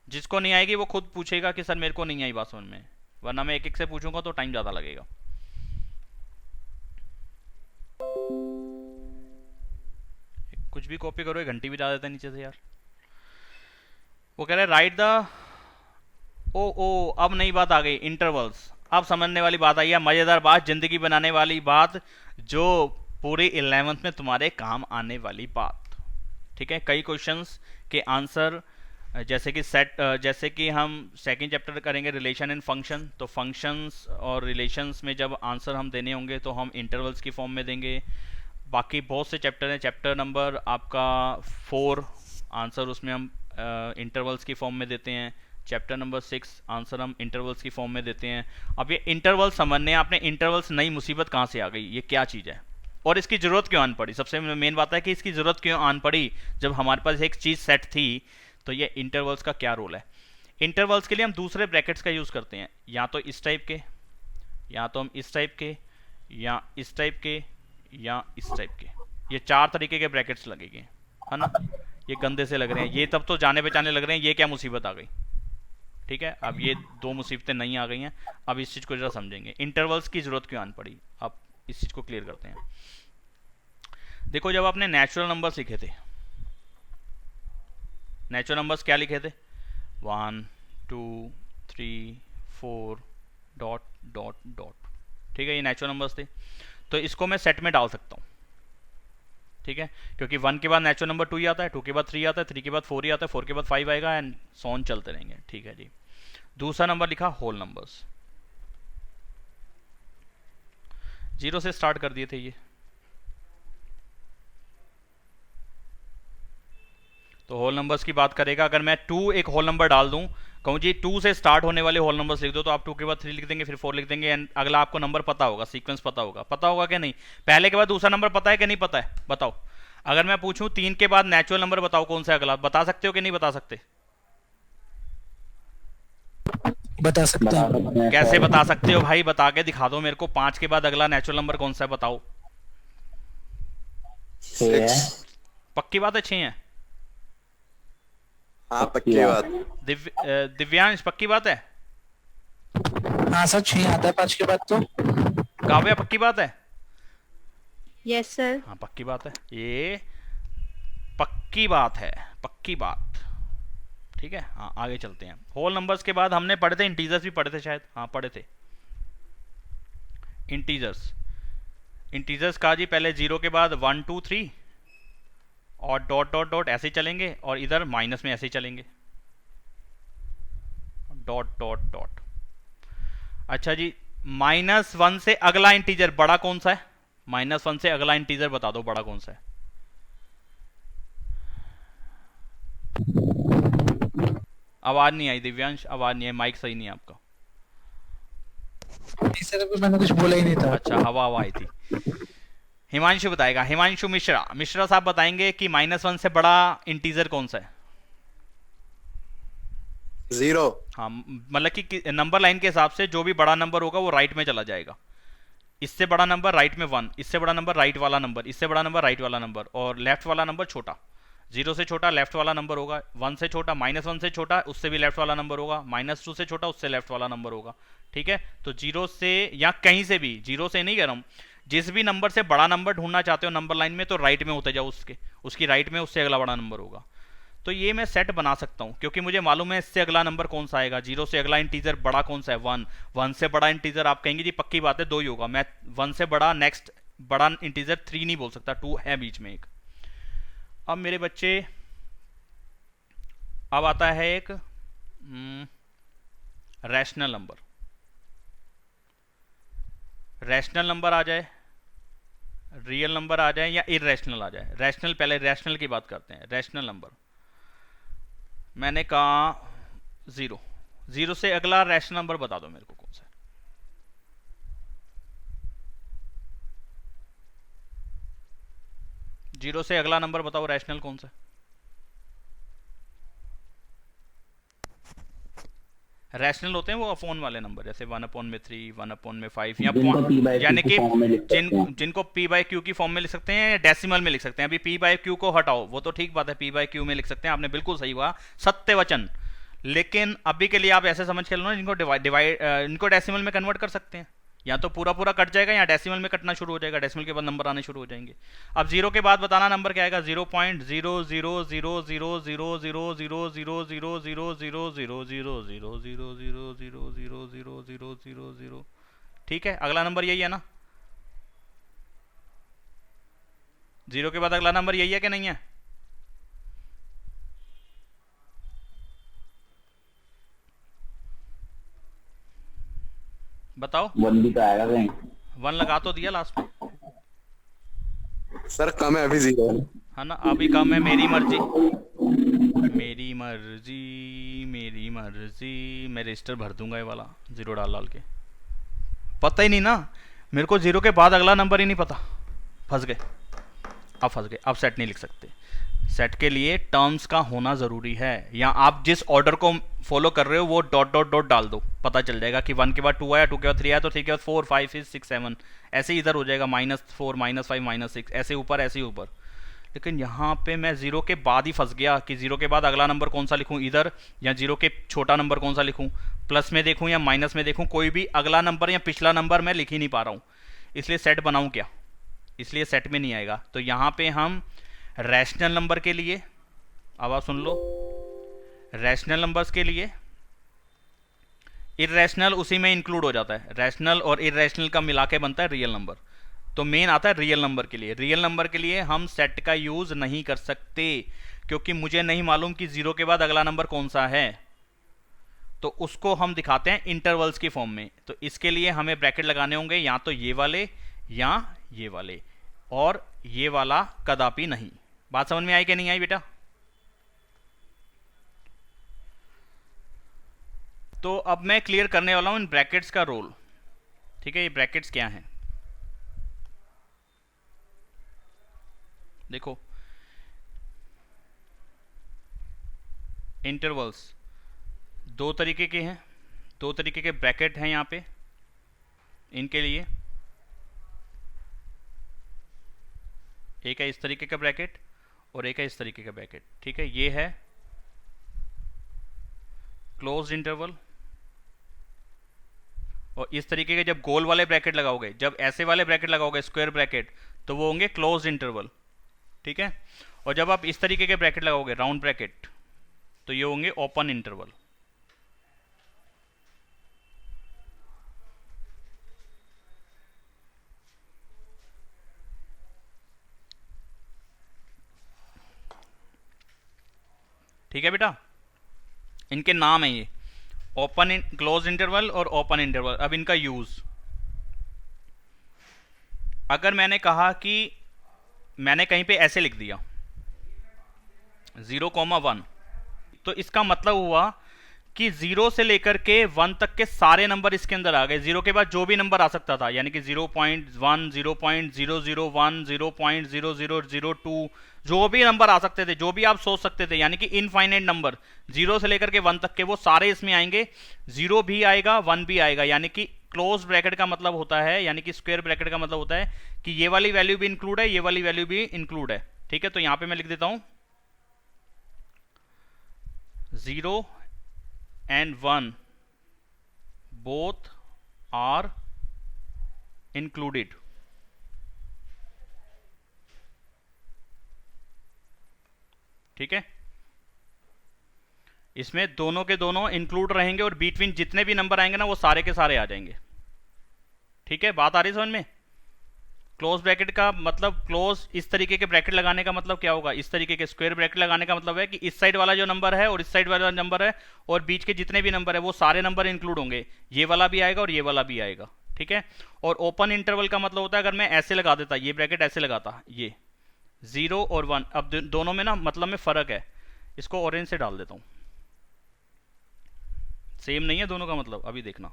जिसको नहीं आएगी वो खुद पूछेगा कि सर मेरे को नहीं आई बात समझ में, वरना मैं एक एक से पूछूंगा तो टाइम ज्यादा लगेगा। कुछ भी कॉपी करो, एक घंटी भी डाल देता है नीचे से यार। वो कह रहे राइट द ओ अब नई बात आ गई, इंटरवल्स। अब समझने वाली बात आई है, मजेदार बात, जिंदगी बनाने वाली बात, जो पूरी 11th में तुम्हारे काम आने वाली बात। ठीक है, कई क्वेश्चंस के आंसर जैसे कि हम सेकंड चैप्टर करेंगे रिलेशन एंड फंक्शन, तो फंक्शंस और रिलेशंस में जब आंसर हम देने होंगे तो हम इंटरवल्स की फॉर्म में देंगे। बाकी बहुत से चैप्टर हैं, चैप्टर नंबर आपका 4 आंसर उसमें हम इंटरवल्स की फॉर्म में देते हैं। चैप्टर नंबर 6 आंसर हम इंटरवल्स की फॉर्म में देते हैं। अब ये इंटरवल समझने, आपने इंटरवल्स नई मुसीबत कहाँ से आ गई, ये क्या चीज़ है और इसकी ज़रूरत क्यों आन पड़ी? सबसे मेन बात है कि इसकी ज़रूरत क्यों आन पड़ी जब हमारे पास एक चीज़ सेट थी। तो ये इंटरवल्स का क्या रोल है? इंटरवल्स के लिए हम दूसरे ब्रैकेट्स का यूज़ करते हैं, या तो इस टाइप के, या तो हम इस टाइप के, या इस टाइप के, या इस टाइप के। ये 4 तरीके के ब्रैकेट्स लगेंगे, है ना। ये गंदे से लग रहे हैं, ये तब तो जाने पहचाने लग रहे हैं, ये क्या मुसीबत आ गई। ठीक है, अब ये 2 मुसीबतें नहीं आ गई हैं। अब इस चीज़ को जरा समझेंगे, इंटरवल्स की ज़रूरत क्यों आन पड़ी। अब इस चीज़ को क्लियर करते हैं। देखो, जब आपने नेचुरल नंबर्स लिखे थे, नेचुरल नंबर्स क्या लिखे थे? 1 2 3 4 डॉट डॉट डॉट। ठीक है, ये नेचुरल नंबर्स थे। तो इसको मैं सेट में डाल सकता हूँ। ठीक है, क्योंकि 1 के बाद नेचुरल नंबर 2 ही आता है, 2 के बाद 3 आता है, 3 के बाद 4 ही आता है, 4 के बाद 5 आएगा, एंड सो ऑन चलते रहेंगे। ठीक है जी। दूसरा नंबर लिखा होल नंबर्स, 0 से स्टार्ट कर दिए थे ये। तो होल नंबर्स की बात करेगा, अगर मैं 2 एक होल नंबर डाल दूं, कहूँ जी 2 से स्टार्ट होने वाले होल नंबर्स लिख दो, तो आप 2 के बाद 3 लिख देंगे, फिर 4 लिख देंगे, एंड अगला आपको नंबर पता होगा, सीक्वेंस पता होगा कि नहीं? पहले के बाद दूसरा नंबर पता है कि नहीं पता है? बताओ। अगर मैं पूछूं 3 के बाद नेचुरल नंबर बताओ कौन सा है अगला, बता सकते हो कि नहीं बता सकते? बता सकते हैं। कैसे बता सकते हो भाई, बता के दिखा दो मेरे को। 5 के बाद अगला नेचुरल नंबर कौन सा है बताओ। 6 पक्की बात है 6 है? हाँ पक्की बात। दिव्यांश पक्की बात है? हाँ सर, 6 आता है 5 के बाद तो। काव्या पक्की बात है? Yes, sir. हाँ पक्की बात है, ये पक्की बात है, पक्की बात। ठीक है, हाँ आगे चलते हैं। होल नंबर्स के बाद हमने पढ़े थे इंटीजर्स भी पढ़े थे शायद, हाँ पढ़े थे इंटीजर्स। इंटीजर्स का जी पहले 0 के बाद 1 2 3 और डॉट डॉट डॉट ऐसे चलेंगे, और इधर माइनस में ऐसे ही चलेंगे, डॉट डॉट डॉट। अच्छा जी, -1 से अगला इंटीजर बड़ा कौन सा है? -1 से अगला इंटीजर बता दो बड़ा कौन सा है। आवाज नहीं आई दिव्यांश, आवाज नहीं आई, माइक सही नहीं है आपका। नहीं सर, अभी मैंने कुछ बोला ही नहीं था। अच्छा, हवा हवा आई थी। हिमांशु बताएगा, हिमांशु मिश्रा, मिश्रा साहब बताएंगे कि -1 से बड़ा इंटीजर कौन सा है। 0। हाँ, मतलब कि नंबर लाइन के हिसाब से जो भी बड़ा नंबर होगा वो राइट में चला जाएगा। इससे बड़ा नंबर राइट में 1, इससे बड़ा नंबर राइट वाला नंबर, इससे बड़ा नंबर राइट वाला नंबर, और लेफ्ट वाला नंबर छोटा। 0 से छोटा लेफ्ट वाला नंबर होगा, 1 से छोटा, -1 से छोटा उससे भी लेफ्ट वाला नंबर होगा, -2 से छोटा उससे लेफ्ट वाला नंबर होगा। ठीक है, तो 0 से या कहीं से भी, 0 से नहीं कह रहा हूँ, जिस भी नंबर से बड़ा नंबर ढूंढना चाहते हो नंबर लाइन में, तो राइट में होते जाओ, उसकी राइट में उससे अगला बड़ा नंबर होगा। तो ये मैं सेट बना सकता हूँ क्योंकि मुझे मालूम है इससे अगला नंबर कौन सा आएगा। 0 से अगला इंटीजर बड़ा कौन सा है? 1। 1 से बड़ा इंटीजर आप कहेंगे जी पक्की बात है 2 ही होगा। मैं 1 से बड़ा नेक्स्ट बड़ा इंटीजर 3 नहीं बोल सकता, 2 है बीच में एक। अब मेरे बच्चे, अब आता है एक रैशनल नंबर। रैशनल नंबर आ जाए, रियल नंबर आ जाए, या इररेशनल आ जाए। रैशनल, पहले रैशनल की बात करते हैं। रैशनल नंबर मैंने कहा 0। 0 से अगला रैशनल नंबर बता दो मेरे को कौन सा है। जीरो से अगला नंबर बताओ रैशनल कौन सा है। रैशनल होते हैं वो फोन वाले नंबर, जैसे 1/3, 1/5, या यानी कि जिनको p/q की फॉर्म में लिख सकते हैं या डेसिमल में लिख सकते हैं। अभी p/q को हटाओ, वो तो ठीक बात है, p/q में लिख सकते हैं, आपने बिल्कुल सही कहा, सत्य वचन। लेकिन अभी के लिए आप ऐसे समझ के लो ना, इनको डेसिमल में कन्वर्ट कर सकते हैं, या तो पूरा पूरा कट जाएगा या डेसिमल में कटना शुरू हो जाएगा, डेसिमल के बाद नंबर आने शुरू हो जाएंगे। अब 0 के बाद बताना नंबर क्या आएगा। 0.00000000000000000000000000000। ठीक है, अगला नंबर यही है ना। 0 के बाद अगला नंबर यही है कि नहीं है? बताओ। 1 भी तो आएगा कहीं। 1 लगा तो दिया लास्ट में। सर कम है अभी 0 है ना, अभी कम है। मेरी मर्जी, मेरी मर्जी, मेरी मर्जी। मैं रजिस्टर भर दूंगा ये वाला 0 डाल डाल के। पता ही नहीं ना मेरे को, 0 के बाद अगला नंबर ही नहीं पता। फंस गए, अब फंस गए, अब सेट नहीं लिख सकते। सेट के लिए टर्म्स का होना ज़रूरी है, या आप जिस ऑर्डर को फॉलो कर रहे हो वो डॉट डॉट डॉट डाल दो, पता चल जाएगा कि 1 के बाद 2 आया, 2 के बाद 3 आया, तो 3 के बाद 4 5 6 7 ऐसे ही इधर हो जाएगा, -4 -5 -6 ऐसे ऊपर ऐसे ही ऊपर। लेकिन यहाँ पे मैं 0 के बाद ही फंस गया कि 0 के बाद अगला नंबर कौन सा लिखूँ इधर, या 0 के छोटा नंबर कौन सा लिखूँ, प्लस में देखूँ या माइनस में देखूँ, कोई भी अगला नंबर या पिछला नंबर मैं लिख ही नहीं पा रहा हूँ। इसलिए सेट बनाऊँ क्या, इसलिए सेट में नहीं आएगा। तो यहाँ पे हम रैशनल नंबर के लिए, अब आप सुन लो, रैशनल नंबर्स के लिए इररेशनल उसी में इंक्लूड हो जाता है। रैशनल और इररेशनल का मिला के बनता है रियल नंबर। तो मेन आता है रियल नंबर के लिए। रियल नंबर के लिए हम सेट का यूज नहीं कर सकते क्योंकि मुझे नहीं मालूम कि 0 के बाद अगला नंबर कौन सा है, तो उसको हम दिखाते हैं इंटरवल्स की फॉर्म में। तो इसके लिए हमें ब्रैकेट लगाने होंगे, या तो ये वाले या ये वाले, और ये वाला कदापि नहीं। बात समझ में आई कि नहीं आई बेटा? तो अब मैं क्लियर करने वाला हूं इन ब्रैकेट्स का रोल। ठीक है, ये ब्रैकेट्स क्या हैं देखो। इंटरवल्स 2 तरीके के हैं, 2 तरीके के ब्रैकेट हैं यहाँ पे इनके लिए। एक है इस तरीके का ब्रैकेट और एक है इस तरीके का ब्रैकेट। ठीक है, ये है क्लोज्ड इंटरवल, और इस तरीके के जब गोल वाले ब्रैकेट लगाओगे, जब ऐसे वाले ब्रैकेट लगाओगे स्क्वायर ब्रैकेट, तो वो होंगे क्लोज्ड इंटरवल, ठीक है। और जब आप इस तरीके के ब्रैकेट लगाओगे राउंड ब्रैकेट, तो ये होंगे ओपन इंटरवल। ठीक है बेटा, इनके नाम है ये, ओपन क्लोज इंटरवल और ओपन इंटरवल। अब इनका यूज, अगर मैंने कहा कि मैंने कहीं पे ऐसे लिख दिया 0,1, तो इसका मतलब हुआ कि 0 से लेकर के 1 तक के सारे नंबर इसके अंदर आ गए। 0 के बाद जो भी नंबर आ सकता था, यानी कि 0.1, 0.001, 0.0002, जो भी नंबर आ सकते थे, जो भी आप सोच सकते थे, यानी कि इनफाइनाइट नंबर 0 से लेकर के 1 तक के, वो सारे इसमें आएंगे। 0 भी आएगा, 1 भी आएगा, यानी कि क्लोज ब्रैकेट का मतलब होता है, यानी कि स्क्वायर ब्रैकेट का मतलब होता है कि ये वाली वैल्यू भी इंक्लूड है, ये वाली वैल्यू भी इंक्लूड है। ठीक है, तो यहां पे मैं लिख देता हूं 0 and 1 both are included। ठीक है, इसमें दोनों के दोनों इंक्लूड रहेंगे और बिटवीन जितने भी नंबर आएंगे ना वो सारे के सारे आ जाएंगे। ठीक है, बात आ रही समझ में? क्लोज ब्रैकेट का मतलब, क्लोज इस तरीके के ब्रैकेट लगाने का मतलब क्या होगा, इस तरीके के स्क्वायर ब्रैकेट लगाने का मतलब है कि इस साइड वाला जो नंबर है और इस साइड वाला नंबर है और बीच के जितने भी नंबर है वो सारे नंबर इंक्लूड होंगे, ये वाला भी आएगा और ये वाला भी आएगा। ठीक है, और ओपन इंटरवल का मतलब होता है, अगर मैं ऐसे लगा देता, ये ब्रैकेट ऐसे लगाता, ये 0 और 1, अब दोनों में ना मतलब में फर्क है, इसको ऑरेंज से डाल देता हूं, सेम नहीं है दोनों का मतलब, अभी देखना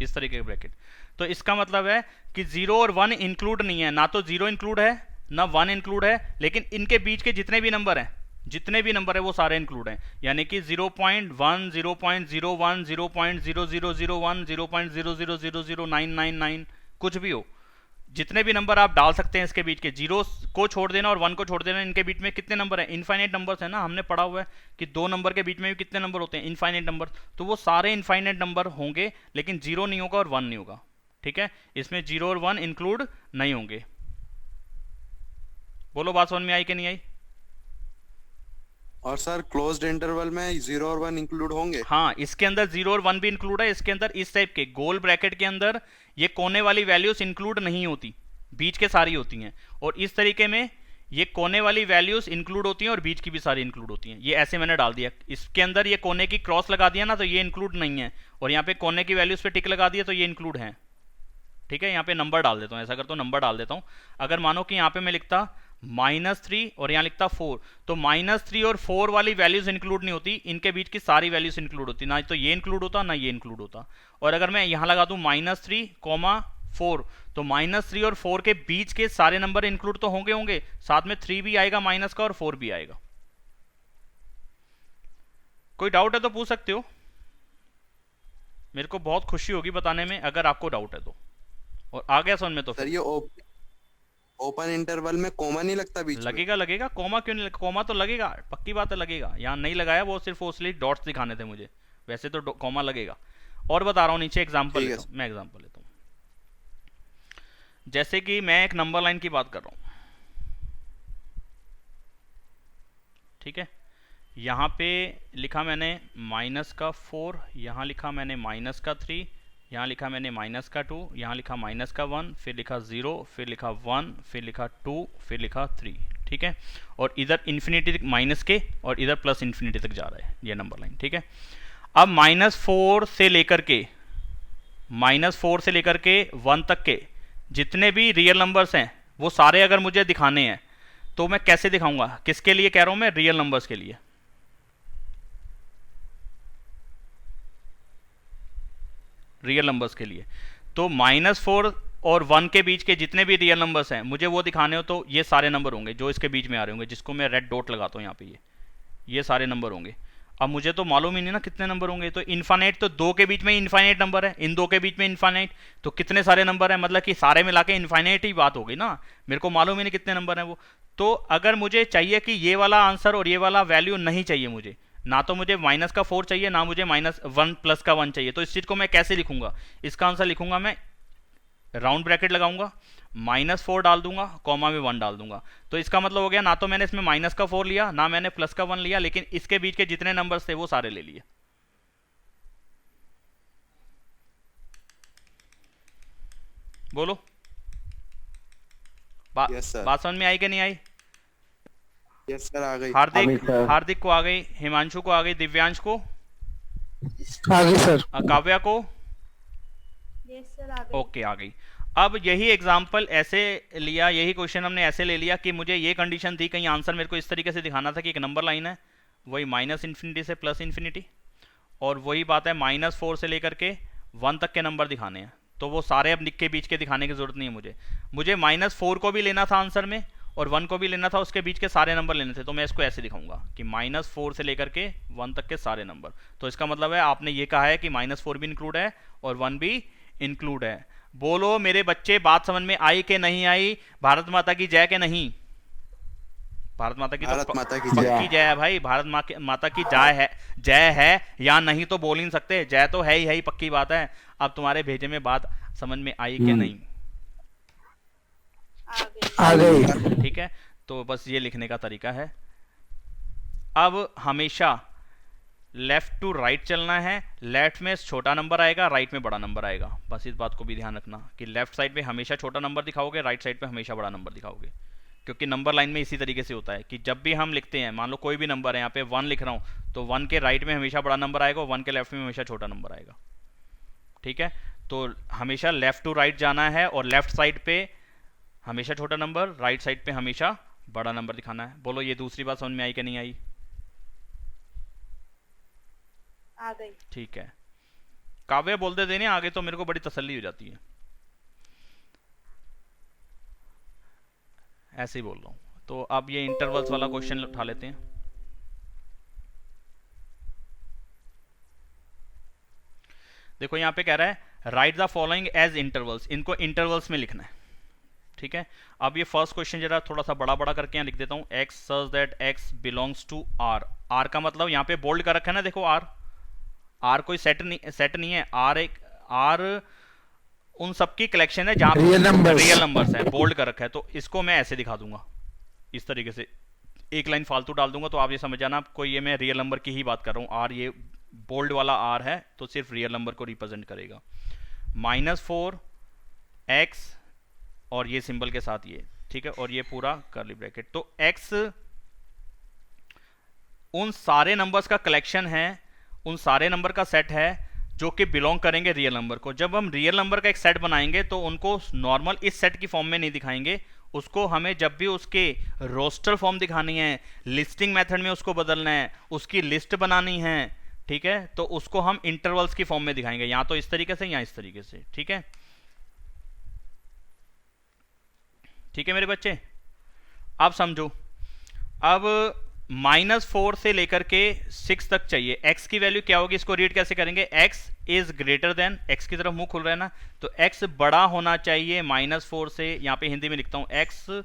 इस तरीके के ब्रैकेट। तो इसका मतलब है कि 0 और 1 इंक्लूड नहीं है, ना तो 0 इंक्लूड है ना 1 इंक्लूड है, लेकिन इनके बीच के जितने भी नंबर हैं, जितने भी नंबर है वो सारे इंक्लूड हैं, यानी कि 0.1, 0.01, 0.0001, 0.0000999, कुछ भी हो, जितने भी नंबर आप डाल सकते हैं इसके बीच के, 0 को छोड़ देना और 1 को छोड़ देना, इनके बीच में कितने नंबर हैं, इनफाइनाइट नंबर्स है ना, हमने पढ़ा हुआ है कि 2 नंबर के बीच में भी कितने नंबर होते हैं, इनफाइनाइट नंबर, तो वो सारे इनफाइनाइट नंबर होंगे, लेकिन 0 नहीं होगा और 1 नहीं होगा। ठीक है, इसमें 0 और 1 इंक्लूड नहीं होंगे। बोलो बात समझ में आई कि नहीं आई? और सर क्लोज्ड इंटरवल में 0 और 1 इंक्लूड होंगे? हाँ, इसके अंदर 0 और 1 भी इंक्लूड है, इसके अंदर इस टाइप के गोल ब्रैकेट के अंदर ये कोने वाली वैल्यूज इंक्लूड नहीं होती, बीच के सारी होती हैं, और इस तरीके में ये कोने वाली वैल्यूज इंक्लूड होती हैं और बीच की भी सारी इंक्लूड होती हैं। ये ऐसे मैंने डाल दिया, इसके अंदर ये कोने की क्रॉस लगा दिया ना, तो ये इंक्लूड नहीं है, और यहाँ पे कोने की वैल्यूज पे टिक लगा दिया तो ये इंक्लूड है। ठीक है, यहाँ पे नंबर डाल देता हूँ, ऐसा करता हूँ नंबर डाल देता हूँ। अगर मानो कि यहाँ पे मैं लिखता -3 और यहाँ लिखता 4, तो -3 और 4 वाली वैल्यूज इंक्लूड नहीं होती, इनके बीच की सारी वैल्यूज इंक्लूड होती, ना तो ये इंक्लूड होता ना ये इंक्लूड होता। और अगर मैं यहाँ लगा दूँ -3, 4, तो -3 और 4 के बीच के सारे नंबर इंक्लूड तो होंगे होंगे, साथ में 3 भी आएगा माइनस का और 4 भी आएगा। कोई डाउट है तो पूछ सकते हो, मेरे को बहुत खुशी होगी बताने में अगर आपको डाउट है तो, और आ गया समझ में तो सर ये ओपन इंटरवल में कोमा नहीं लगता बीच में? लगेगा लगेगा, कोमा क्यों नहीं, कोमा तो लगेगा, पक्की बात है लगेगा, यहाँ नहीं लगाया, वो सिर्फ उसलिए डॉट्स दिखाने थे मुझे, वैसे तो कोमा लगेगा। और बता रहा हूँ, नीचे एग्जाम्पल लेता हूँ, मैं एग्जाम्पल लेता हूँ, जैसे कि मैं एक नंबर लाइन की बात कर रहा हूँ। ठीक है, यहाँ पे लिखा मैंने -4, यहाँ लिखा मैंने -3, यहाँ लिखा मैंने -2, यहाँ लिखा -1, फिर लिखा 0, फिर लिखा 1, फिर लिखा 2, फिर लिखा 3। ठीक है, और इधर इन्फिनिटी तक माइनस के और इधर प्लस इन्फिनिटी तक जा रहा है ये नंबर लाइन। ठीक है, अब -4 से लेकर के 1 तक के जितने भी रियल नंबर्स हैं वो सारे अगर मुझे दिखाने हैं तो मैं कैसे दिखाऊंगा, किसके लिए कह रहा हूं मैं, रियल नंबर्स के लिए। रियल नंबर्स के लिए तो -4 और 1 के बीच के जितने भी रियल नंबर्स हैं मुझे वो दिखाने हो, तो ये सारे नंबर होंगे जो इसके बीच में आ रहे होंगे, जिसको मैं रेड डॉट लगाता हूं यहाँ पे, ये सारे नंबर होंगे। अब मुझे तो मालूम ही नहीं ना कितने नंबर होंगे, तो इनफाइनाइट, तो 2 के बीच में इनफाइनाइट नंबर है, इन 2 के बीच में इनफाइनाइट, तो कितने सारे नंबर है, मतलब कि सारे मिला के इनफाइनाइट ही बात होगी ना, मेरे को मालूम ही नहीं कितने नंबर है वो। तो अगर मुझे चाहिए कि ये वाला आंसर और ये वाला वैल्यू नहीं चाहिए मुझे, ना तो मुझे माइनस का 4 चाहिए, ना मुझे -1 प्लस का 1 चाहिए। तो इस चीज़ को मैं कैसे लिखूंगा? इसका आंसर लिखूंगा मैं, राउंड ब्रैकेट लगाऊंगा, -4 डाल दूंगा, कॉमा में 1 डाल दूंगा। तो इसका मतलब हो गया ना तो मैंने इसमें माइनस का 4 लिया, ना मैंने प्लस का 1 लिया, लेकिन इसके बीच के जितने नंबर्स थे वो सारे ले लिए। बोलो यस सर। बात समझ में आई कि नहीं आई? यस सर, आ गई। हार्दिक को आ गई, हिमांशु को आ गई, दिव्यांश को, आगे सर। काव्या को, यस सर, आ गई। ओके आ गई। अब यही एग्जाम्पल ऐसे लिया, यही क्वेश्चन हमने ऐसे ले लिया कि मुझे ये कंडीशन थी, कहीं आंसर मेरे को इस तरीके से दिखाना था कि एक नंबर लाइन है, वही -∞ से +∞, और वही बात है -4 से लेकर के 1 तक के नंबर दिखाने हैं। तो वो सारे अब लिख के बीच के दिखाने की जरूरत नहीं है मुझे -4 को भी लेना था आंसर में, और 1 को भी लेना था, उसके बीच के सारे नंबर लेने थे। तो मैं इसको ऐसे दिखाऊंगा कि -4 से लेकर के 1 तक के सारे नंबर। तो इसका मतलब है आपने ये कहा है कि -4 भी इंक्लूड है और 1 भी इंक्लूड है। बोलो मेरे बच्चे, बात समझ में आई कि नहीं आई? भारत माता की जय के नहीं? भारत माता की भारत माता की पक्की जय। जय है भाई, भारत माता की जय है या नहीं तो बोल ही नहीं सकते, जय तो है ही पक्की बात है। अब तुम्हारे भेजे में बात समझ में आई कि नहीं? आ गई। ठीक है, तो बस ये लिखने का तरीका है। अब हमेशा लेफ्ट टू राइट चलना है, लेफ्ट में छोटा नंबर आएगा, राइट में बड़ा नंबर आएगा। बस इस बात को भी ध्यान रखना कि लेफ्ट साइड पे हमेशा छोटा नंबर दिखाओगे, राइट साइड पे हमेशा बड़ा नंबर दिखाओगे, क्योंकि नंबर लाइन में इसी तरीके से होता है कि जब भी हम लिखते हैं, मान लो कोई भी नंबर है, यहाँ पे 1 लिख रहा हूँ, तो 1 के राइट में हमेशा बड़ा नंबर आएगा, 1 के लेफ्ट में हमेशा छोटा नंबर आएगा। ठीक है, तो हमेशा लेफ्ट टू राइट जाना है, और लेफ्ट साइड पे हमेशा छोटा नंबर, राइट साइड पे हमेशा बड़ा नंबर दिखाना है। बोलो ये दूसरी बात समझ में आई कि नहीं आई? आ गई। ठीक है, काव्य बोलते देने आगे, तो मेरे को बड़ी तसल्ली हो जाती है। ऐसे ही बोल रहा हूं। तो अब ये इंटरवल्स वाला क्वेश्चन उठा लेते हैं। देखो यहाँ पे कह रहा है write the following as intervals, इनको इंटरवल्स में लिखना है। ठीक है, अब ये फर्स्ट क्वेश्चन जरा थोड़ा सा बड़ा बड़ा करके यहाँ लिख देता हूँ। x such that x belongs to r। r का मतलब यहाँ पे बोल्ड कर रखा है ना, देखो r कोई सेट नहीं है, r उन सबकी कलेक्शन है जहां रियल नंबर्स है, बोल्ड कर रखा है। तो इसको मैं ऐसे दिखा दूंगा, इस तरीके से एक लाइन फालतू डाल दूंगा, तो आप ये समझ जाना आपको ये मैं रियल नंबर की ही बात कर रहा हूँ। r ये बोल्ड वाला r है, तो सिर्फ रियल नंबर को रिप्रेजेंट करेगा। -4x और ये सिंबल के साथ ये, ठीक है, और ये पूरा कर्ली ब्रैकेट। तो x उन सारे नंबर्स का कलेक्शन है, उन सारे नंबर का सेट है जो कि बिलोंग करेंगे रियल नंबर को। जब हम रियल नंबर का एक सेट बनाएंगे तो उनको नॉर्मल इस सेट की फॉर्म में नहीं दिखाएंगे, उसको हमें जब भी उसके रोस्टर फॉर्म दिखानी है, लिस्टिंग मेथड में उसको बदलना है, उसकी लिस्ट बनानी है, ठीक है, तो उसको हम इंटरवल्स की फॉर्म में दिखाएंगे, या तो इस तरीके से या इस तरीके से। ठीक है, ठीक है मेरे बच्चे, अब समझो। अब -4 से लेकर के 6 तक चाहिए। x की वैल्यू क्या होगी, इसको रीड कैसे करेंगे? x is greater than, x की तरफ मुंह खुल रहा है ना, तो x बड़ा होना चाहिए -4 से। यहाँ पे हिंदी में लिखता हूँ x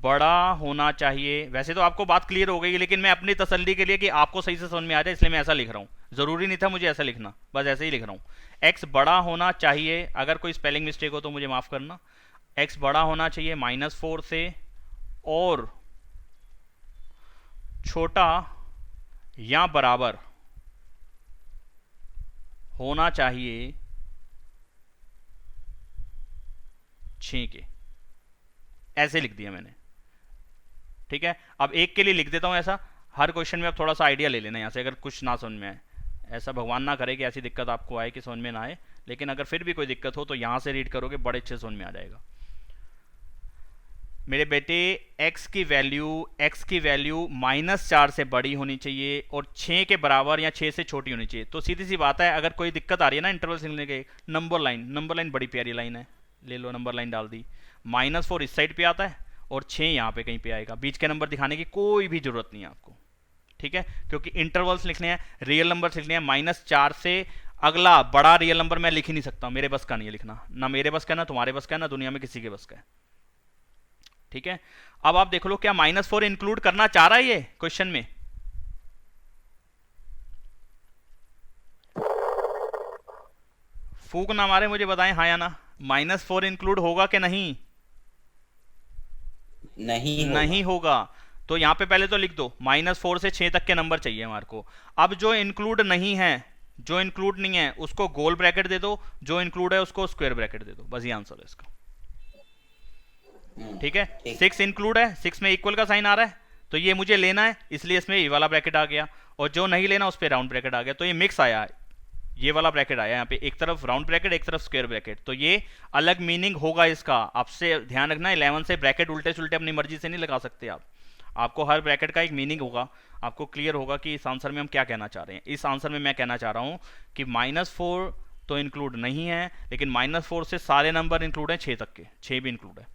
बड़ा होना चाहिए। वैसे तो आपको बात क्लियर हो गई, लेकिन मैं अपनी तसल्ली के लिए कि आपको सही से समझ में आ जाए, इसलिए मैं ऐसा लिख रहा हूँ। जरूरी नहीं था मुझे ऐसा लिखना, बस ऐसे ही लिख रहा हूँ। x बड़ा होना चाहिए, अगर कोई स्पेलिंग मिस्टेक हो तो मुझे माफ करना। x बड़ा होना चाहिए -4 से, और छोटा या बराबर होना चाहिए 6 के। ऐसे लिख दिया मैंने, ठीक है। अब एक के लिए लिख देता हूं ऐसा, हर क्वेश्चन में आप थोड़ा सा आइडिया ले लेना यहां से, अगर कुछ ना समझ में आए। ऐसा भगवान ना करे कि ऐसी दिक्कत आपको आए कि समझ में ना आए, लेकिन अगर फिर भी कोई दिक्कत हो तो यहां से रीड करोगे, बड़े अच्छे समझ में आ जाएगा। मेरे बेटे x की वैल्यू -4 से बड़ी होनी चाहिए और 6 के बराबर या 6 से छोटी होनी चाहिए। तो सीधी सी बात है, अगर कोई दिक्कत आ रही है ना इंटरवल लिखने के, नंबर लाइन बड़ी प्यारी लाइन है, ले लो नंबर लाइन डाल दी। -4 इस साइड पे आता है और 6 यहाँ पे कहीं पे आएगा। बीच के नंबर दिखाने की कोई भी जरूरत नहीं है आपको, ठीक है, क्योंकि इंटरवल्स लिखने हैं, रियल नंबर लिखने हैं। -4 से अगला बड़ा रियल नंबर मैं लिख ही नहीं सकता, मेरे बस का नहीं है लिखना, ना मेरे बस का, ना तुम्हारे बस का, ना दुनिया में किसी के बस का है, ठीक है। अब आप देख लो क्या -4 इंक्लूड करना चाह रहा है ये क्वेश्चन में? फूक ना मारे, मुझे बताएं हाँ या ना, -4 इंक्लूड होगा कि नहीं? नहीं होगा। तो यहाँ पे पहले तो लिख दो -4 से 6 तक के नंबर चाहिए हमारे को। अब जो इंक्लूड नहीं है, जो इंक्लूड नहीं है उसको गोल ब्रैकेट दे दो, जो इंक्लूड है उसको स्क्वायर ब्रैकेट दे दो, बस ये आंसर है इसका। ठीक है, 6 इंक्लूड है, 6 में इक्वल का साइन आ रहा है, तो ये मुझे लेना है, इसलिए इसमें ये वाला ब्रैकेट आ गया, और जो नहीं लेना उस पर राउंड ब्रैकेट आ गया, तो ये मिक्स आया है, ये वाला ब्रैकेट आया यहाँ पे, एक तरफ राउंड ब्रैकेट एक तरफ स्क्वायर ब्रैकेट, तो ये अलग मीनिंग होगा इसका। आपसे ध्यान रखना, 11 से ब्रैकेट उल्टे सुल्टे अपनी मर्जी से नहीं लगा सकते आप, आपको हर ब्रैकेट का एक मीनिंग होगा, आपको क्लियर होगा कि इस आंसर में हम क्या कहना चाह रहे हैं। इस आंसर में मैं कहना चाह रहा हूँ कि -4 तो इंक्लूड नहीं है, लेकिन -4 से सारे नंबर इंक्लूड हैं 6 तक के, 6 भी इंक्लूड है।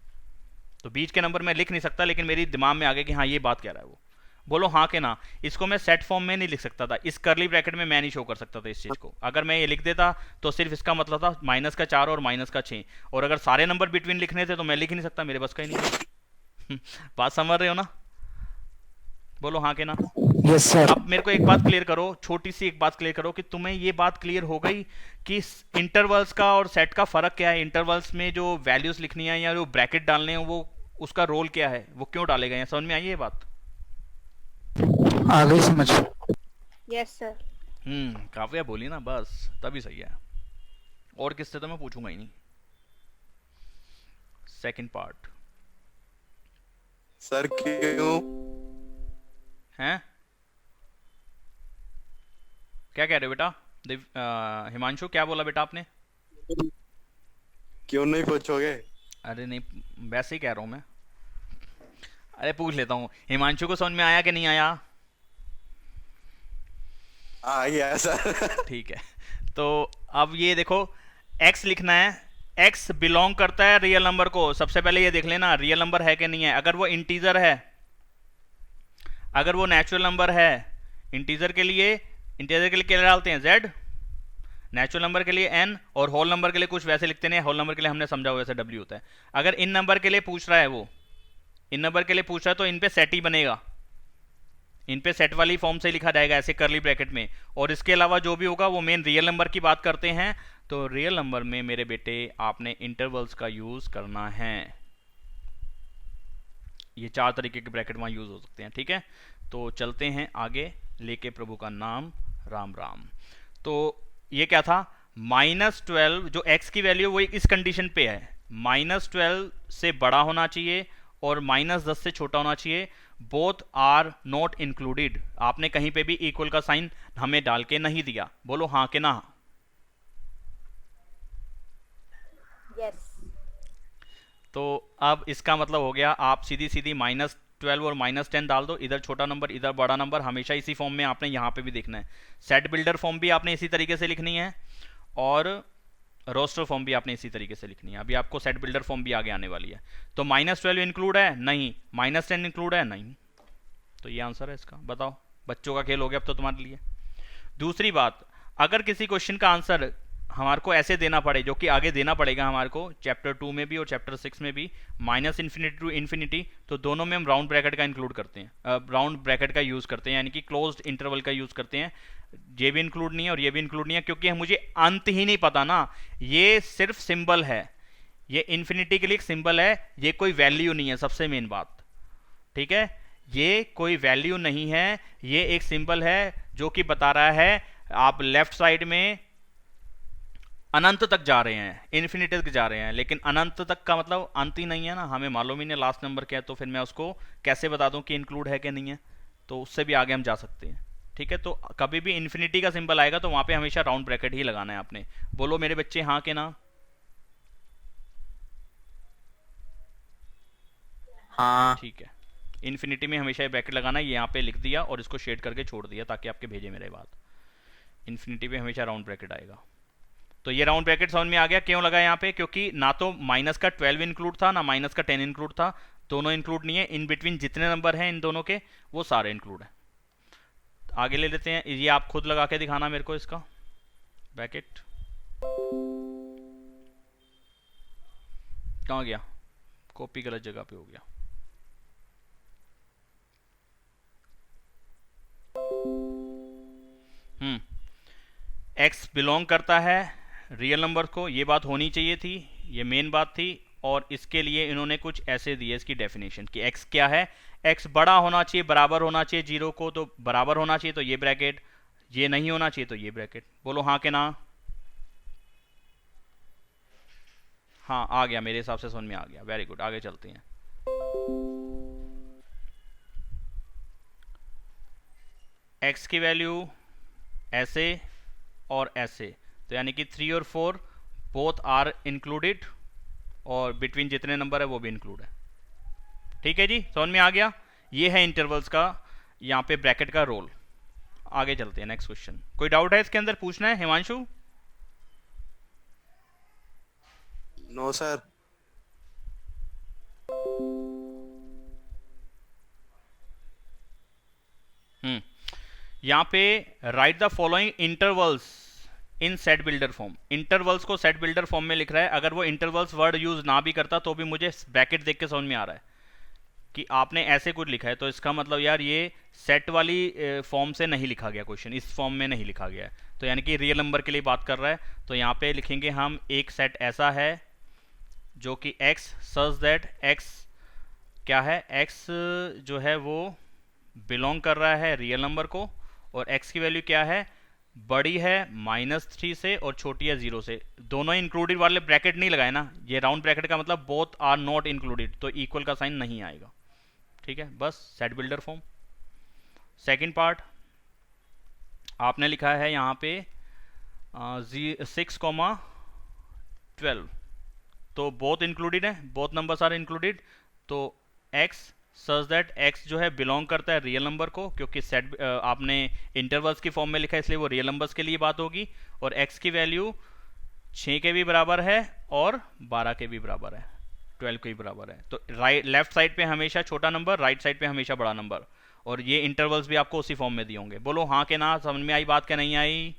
तो बीच के नंबर मैं लिख नहीं सकता, लेकिन मेरी दिमाग में आ गया कि हाँ ये बात कह रहा है वो। बोलो हाँ के ना। इसको मैं सेट फॉर्म में नहीं लिख सकता था, इस करली ब्रैकेट में मैं नहीं शो कर सकता था इस चीज को। अगर मैं ये लिख देता तो सिर्फ इसका मतलब था -4 और -6, और अगर सारे नंबर बिटवीन लिखने थे तो मैं लिख ही नहीं सकता, मेरे बस का ही नहीं। बात समझ रहे हो ना? बोलो हाँ के ना। Yes sir. अब मेरे को एक बात क्लियर करो, छोटी सी एक बात क्लियर करो, कि तुम्हें ये बात क्लियर हो गई कि इंटरवल्स का और सेट का फर्क क्या है? इंटरवल्स में जो वैल्यूज लिखनी है या जो ब्रैकेट डालने हैं, वो उसका रोल क्या है, वो क्यों डाले गए हैं? समझ में आई ये बात? आ गई समझ। Yes sir. काफिया बोली ना, बस तभी सही है। और किससे तो मैं पूछूंगा ही नहीं। सेकंड पार्ट सर क्यों? हैं? क्या कह रहे हो बेटा? हिमांशु क्या बोला बेटा आपने? क्यों नहीं पूछोगे? अरे नहीं, वैसे ही कह रहा हूं मैं। अरे पूछ लेता हूँ, हिमांशु को समझ में आया कि नहीं आया? आ गया सर। ठीक है, तो अब ये देखो, x लिखना है, x बिलोंग करता है रियल नंबर को। सबसे पहले ये देख लेना रियल नंबर है कि नहीं है। अगर वो इंटीजर है, अगर वो नेचुरल नंबर है, इंटीजर के लिए क्या डालते हैं? z, नेचुरल नंबर के लिए n, और होल नंबर के लिए कुछ वैसे लिखते हैं, होल नंबर के लिए हमने समझा हुआ वैसे w होता है। अगर इन नंबर के लिए पूछ रहा है, वो इन नंबर के लिए पूछ रहा है, तो इन पे सेट ही बनेगा, इन पे सेट वाली फॉर्म से लिखा जाएगा ऐसे करली ब्रैकेट में। और इसके अलावा जो भी होगा वो मेन रियल नंबर की बात करते हैं, तो रियल नंबर में मेरे बेटे आपने इंटरवल्स का यूज करना है। ये 4 तरीके के ब्रैकेट वहां यूज हो सकते हैं। ठीक है, तो चलते हैं आगे, लेके प्रभु का नाम राम राम। तो ये क्या था? -12, जो x की वैल्यू वो इस कंडीशन पे है, -12 से बड़ा होना चाहिए और -10 से छोटा होना चाहिए। Both are not included. आपने कहीं पे भी इक्वल का साइन हमें डाल के नहीं दिया। बोलो हाँ के ना। यस। तो अब इसका मतलब हो गया, आप सीधी सीधी -12 और -10 डाल दो, इधर छोटा नंबर इधर बड़ा नंबर, हमेशा इसी फॉर्म में आपने यहाँ पे भी देखना है। सेट बिल्डर फॉर्म भी आपने इसी तरीके से लिखनी है, और रोस्टर फॉर्म भी आपने इसी तरीके से लिखनी है। अभी आपको सेट बिल्डर फॉर्म भी आगे आने वाली है। तो -12 इंक्लूड है? नहीं। -10 इंक्लूड है? नहीं। तो ये आंसर है इसका। बताओ, बच्चों का खेल हो गया अब तो तुम्हारे लिए। दूसरी बात, अगर किसी क्वेश्चन का आंसर हमारे को ऐसे देना पड़े, जो कि आगे देना पड़ेगा हमारे को चैप्टर 2 में भी और चैप्टर 6 में भी, -∞ टू इन्फिनिटी, तो दोनों में हम राउंड ब्रैकेट का इंक्लूड करते हैं, राउंड ब्रैकेट का यूज करते हैं, यानी कि क्लोज्ड इंटरवल का यूज करते हैं। ये भी इंक्लूड नहीं है और ये भी इंक्लूड नहीं है, क्योंकि मुझे अंत ही नहीं पता ना। ये सिर्फ सिंबल है, ये इन्फिनिटी के लिए एक सिंबल है, ये कोई वैल्यू नहीं है, सबसे मेन बात। ठीक है, ये कोई वैल्यू नहीं है, ये एक सिंबल है जो कि बता रहा है आप लेफ्ट साइड में अनंत तक जा रहे हैं, इन्फिनिटी तक जा रहे हैं। लेकिन अनंत तक का मतलब अंत ही नहीं है ना, हमें मालूम ही नहीं लास्ट नंबर क्या है, तो फिर मैं उसको कैसे बता दूं कि इंक्लूड है कि नहीं है? तो उससे भी आगे हम जा सकते हैं। ठीक है, तो कभी भी इन्फिनिटी का सिंबल आएगा तो वहां पे हमेशा राउंड ब्रैकेट ही लगाना है आपने। बोलो मेरे बच्चे हाँ के ना? हाँ। ठीक है, इन्फिनिटी में हमेशा ब्रैकेट लगाना है, ये यहाँ पे लिख दिया और इसको शेड करके छोड़ दिया ताकि आपके भेजे मेरे बात। इन्फिनिटी में हमेशा राउंड ब्रैकेट आएगा। तो ये राउंड ब्रैकेट समझ में आ गया क्यों लगा यहाँ पे? क्योंकि ना तो -12 इंक्लूड था, ना -10 इंक्लूड था, दोनों इंक्लूड नहीं है। इन बिटवीन जितने नंबर हैं इन दोनों के, वो सारे इंक्लूड हैं। आगे ले लेते हैं, ये आप खुद लगा के दिखाना मेरे को इसका ब्रैकेट। कहाँ गया? कॉपी गलत जगह पे हो गया। x बिलोंग करता है रियल नंबर को, ये बात होनी चाहिए थी, ये मेन बात थी। और इसके लिए इन्होंने कुछ ऐसे दिए इसकी डेफिनेशन कि x क्या है, x बड़ा होना चाहिए, बराबर होना चाहिए 0 को, तो बराबर होना चाहिए तो ये ब्रैकेट, ये नहीं होना चाहिए तो ये ब्रैकेट। बोलो हाँ के ना? हाँ आ गया, मेरे हिसाब से समझ में आ गया। वेरी गुड, आगे चलते हैं। x की वैल्यू ऐसे और ऐसे, तो यानी कि 3 और 4 बोथ आर इंक्लूडेड, और बिटवीन जितने नंबर है वो भी इंक्लूड है। ठीक है जी, समझ में आ गया? ये है इंटरवल्स का यहाँ पे ब्रैकेट का रोल। आगे चलते हैं, नेक्स्ट क्वेश्चन। कोई डाउट है इसके अंदर पूछना है हिमांशु? No sir. यहाँ पे write the following intervals in set builder form. Intervals को सेट बिल्डर फॉर्म में लिख रहा है। अगर वो इंटरवल्स वर्ड यूज ना भी करता तो भी मुझे ब्रैकेट देख के समझ में आ रहा है कि आपने ऐसे कुछ लिखा है, तो इसका मतलब यार ये सेट वाली फॉर्म से नहीं लिखा गया, क्वेश्चन इस फॉर्म में नहीं लिखा गया है, तो यानी कि रियल नंबर के लिए बात कर रहा है। तो यहाँ पे लिखेंगे हम एक सेट ऐसा है जो कि x सच दैट x क्या है, x जो है वो बिलोंग कर रहा है रियल नंबर को, और x की वैल्यू क्या है, बड़ी है -3 से और छोटी है 0 से। दोनों इंक्लूडेड वाले ब्रैकेट नहीं लगाए ना, ये राउंड ब्रैकेट का मतलब बोथ आर नॉट इंक्लूडेड, तो इक्वल का साइन नहीं आएगा। ठीक है, बस set builder form. Second part आपने लिखा है यहाँ पे 6,12, तो बोथ इंक्लूडेड है, बोथ नंबर्स आर इंक्लूडेड, तो x सच दैट x जो है बिलोंग करता है रियल नंबर को, क्योंकि सेट आपने इंटरवल्स की फॉर्म में लिखा है इसलिए वो रियल नंबर्स के लिए बात होगी। और x की वैल्यू 6 के भी बराबर है और 12 के भी बराबर है, 12 के भी बराबर है। तो राइट लेफ्ट साइड पे हमेशा छोटा नंबर, राइट साइड पे हमेशा बड़ा नंबर, और ये इंटरवल्स भी आपको उसी फॉर्म में दिए होंगे। बोलो हाँ के ना? समझ में आई बात क्या नहीं आई?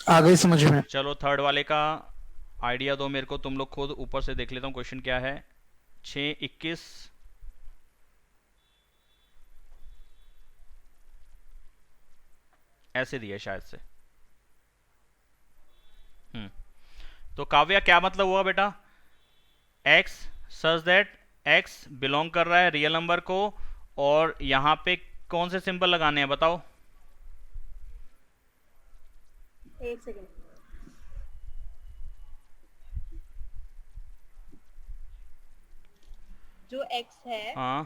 आ गई समझ में। चलो थर्ड वाले का आइडिया दो मेरे को, तुम लोग खुद ऊपर से देख लेता हूँ क्वेश्चन क्या है। 6, 21 ऐसे दिया शायद से। तो काव्या क्या मतलब हुआ बेटा? x such that x belong कर रहा है रियल नंबर को, और यहां पे कौन से सिंबल लगाने हैं बताओ? एक सेकेंड। जो x है हाँ,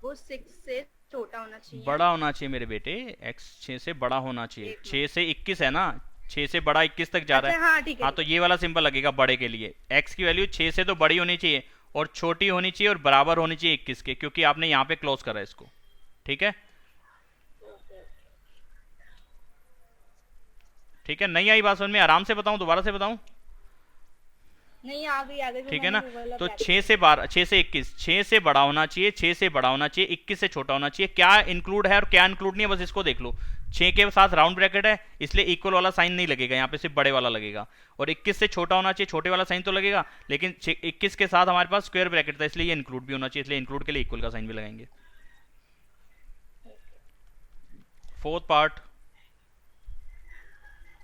वो 6 से छोटा होना चाहिए, बड़ा होना चाहिए मेरे बेटे। x 6 से बड़ा होना चाहिए। 6 से 21 है ना, 6 से बड़ा 21 तक जा रहा है। हाँ ठीक है। हाँ, तो ये वाला सिंबल लगेगा बड़े के लिए। x की वैल्यू 6 से तो बड़ी होनी चाहिए और छोटी होनी चाहिए और बराबर होनी चाहिए 21 के, क्योंकि आपने यहाँ पे क्लोज करा है इसको। ठीक है, ठीक है, नहीं आई बात समझ में? आराम से बताऊं, दोबारा से बताऊं? नहीं आ गई। ठीक है ना, तो 6 से 12, 6 से 21, 6 से बड़ा होना चाहिए, 6 से बड़ा होना चाहिए, 21 से छोटा होना चाहिए। क्या इंक्लूड है और क्या इंक्लूड नहीं है, बस इसको देख लो। 6 के साथ राउंड ब्रैकेट है इसलिए इक्वल वाला साइन नहीं लगेगा, यहाँ पे सिर्फ बड़े वाला लगेगा। और 21 से छोटा होना चाहिए, छोटे वाला साइन तो लगेगा, लेकिन 21 के साथ हमारे पास स्क्वायर ब्रैकेट था इसलिए ये इंक्लूड भी होना चाहिए, इसलिए इंक्लूड के लिए इक्वल का साइन भी लगाएंगे। फोर्थ पार्ट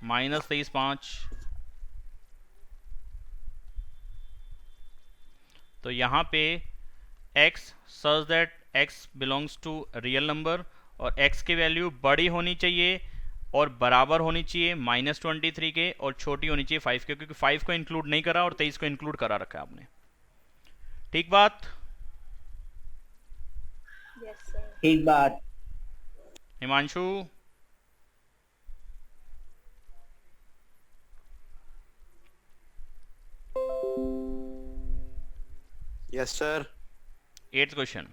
-23,5, तो यहाँ पे x such that x belongs to real number, और x की वैल्यू बड़ी होनी चाहिए और बराबर होनी चाहिए -23 के, और छोटी होनी चाहिए 5 के, क्योंकि 5 को इंक्लूड नहीं करा और 23 को इंक्लूड करा रखा है आपने। ठीक बात? Yes sir. ठीक बात। Himanshu yes sir. 8th question.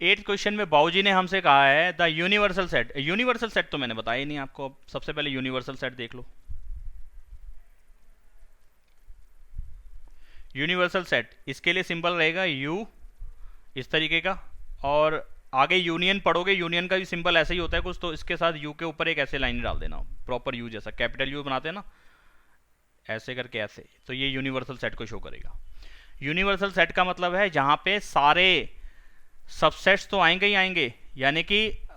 8th question में बाबूजी ने हमसे कहा है the universal set. Universal set तो मैंने बताया ही नहीं आपको, अब सबसे पहले यूनिवर्सल सेट देख लो। यूनिवर्सल सेट, इसके लिए सिंबल रहेगा यू इस तरीके का, और आगे यूनियन पढ़ोगे, यूनियन का भी सिंबल ऐसा ही होता है कुछ, तो इसके साथ यू के ऊपर एक ऐसे लाइन डाल देना, प्रॉपर यू जैसा, कैपिटल यू बनाते हैं ना ऐसे करके ऐसे, तो ये यूनिवर्सल सेट को शो करेगा। यूनिवर्सल सेट का मतलब है जहां पे सारे सबसेट्स तो आएंगे ही आएंगे, यानी कि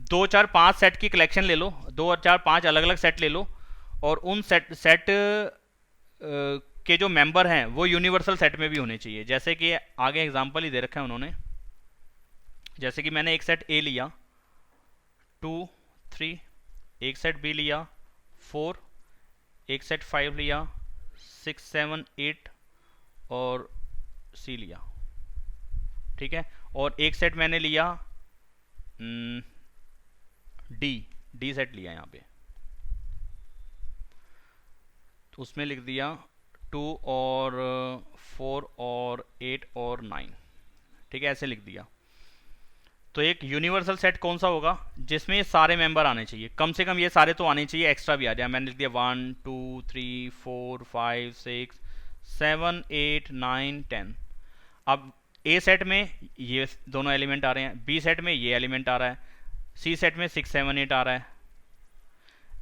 2, 4, 5 सेट की कलेक्शन ले लो, 2 और 4 5 अलग अलग सेट ले लो और उन सेट के जो मेंबर हैं वो यूनिवर्सल सेट में भी होने चाहिए। जैसे कि आगे एग्जांपल ही दे रखा है उन्होंने, जैसे कि मैंने एक सेट ए लिया 2 3, एक सेट बी लिया 4, एक सेट 5 लिया 6 7 8 और सी लिया, ठीक है। और एक सेट मैंने लिया डी सेट लिया यहाँ पे, तो उसमें लिख दिया 2 और 4 और 8 और 9, ठीक है, ऐसे लिख दिया। तो एक यूनिवर्सल सेट कौन सा होगा जिसमें ये सारे मेंबर आने चाहिए, कम से कम ये सारे तो आने चाहिए, एक्स्ट्रा भी आ जाए। मैंने लिख दिया 1 2 3 4 5 6 7 8 9 10। अब ए सेट में ये दोनों एलिमेंट आ रहे हैं, बी सेट में ये एलिमेंट आ रहा है, सी सेट में 6 7 8 आ रहा है,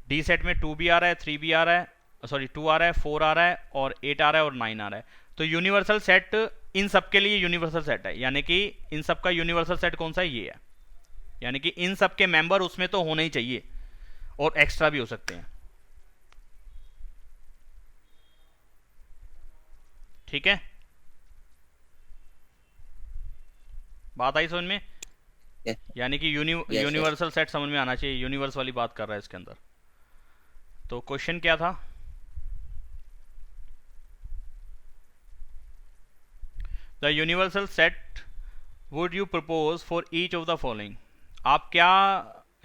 डी सेट में 2 भी आ रहा है, 3 भी आ रहा है, सॉरी 2 आ रहा है, 4 आ रहा है और 8 आ रहा है और 9 आ रहा है। तो यूनिवर्सल सेट इन सब के लिए यूनिवर्सल सेट है, यानी कि इन सब का यूनिवर्सल सेट कौन सा है, ये है। यानी कि इन सब के मेंबर उसमें तो होने ही चाहिए और एक्स्ट्रा भी हो सकते हैं, ठीक है। बात आई समझ में? Yes. यानी कि Yes, यूनिवर्सल सेट समझ में आना चाहिए, यूनिवर्स वाली बात कर रहा है इसके अंदर। तो क्वेश्चन क्या था? The universal set would you propose for each of the following. आप क्या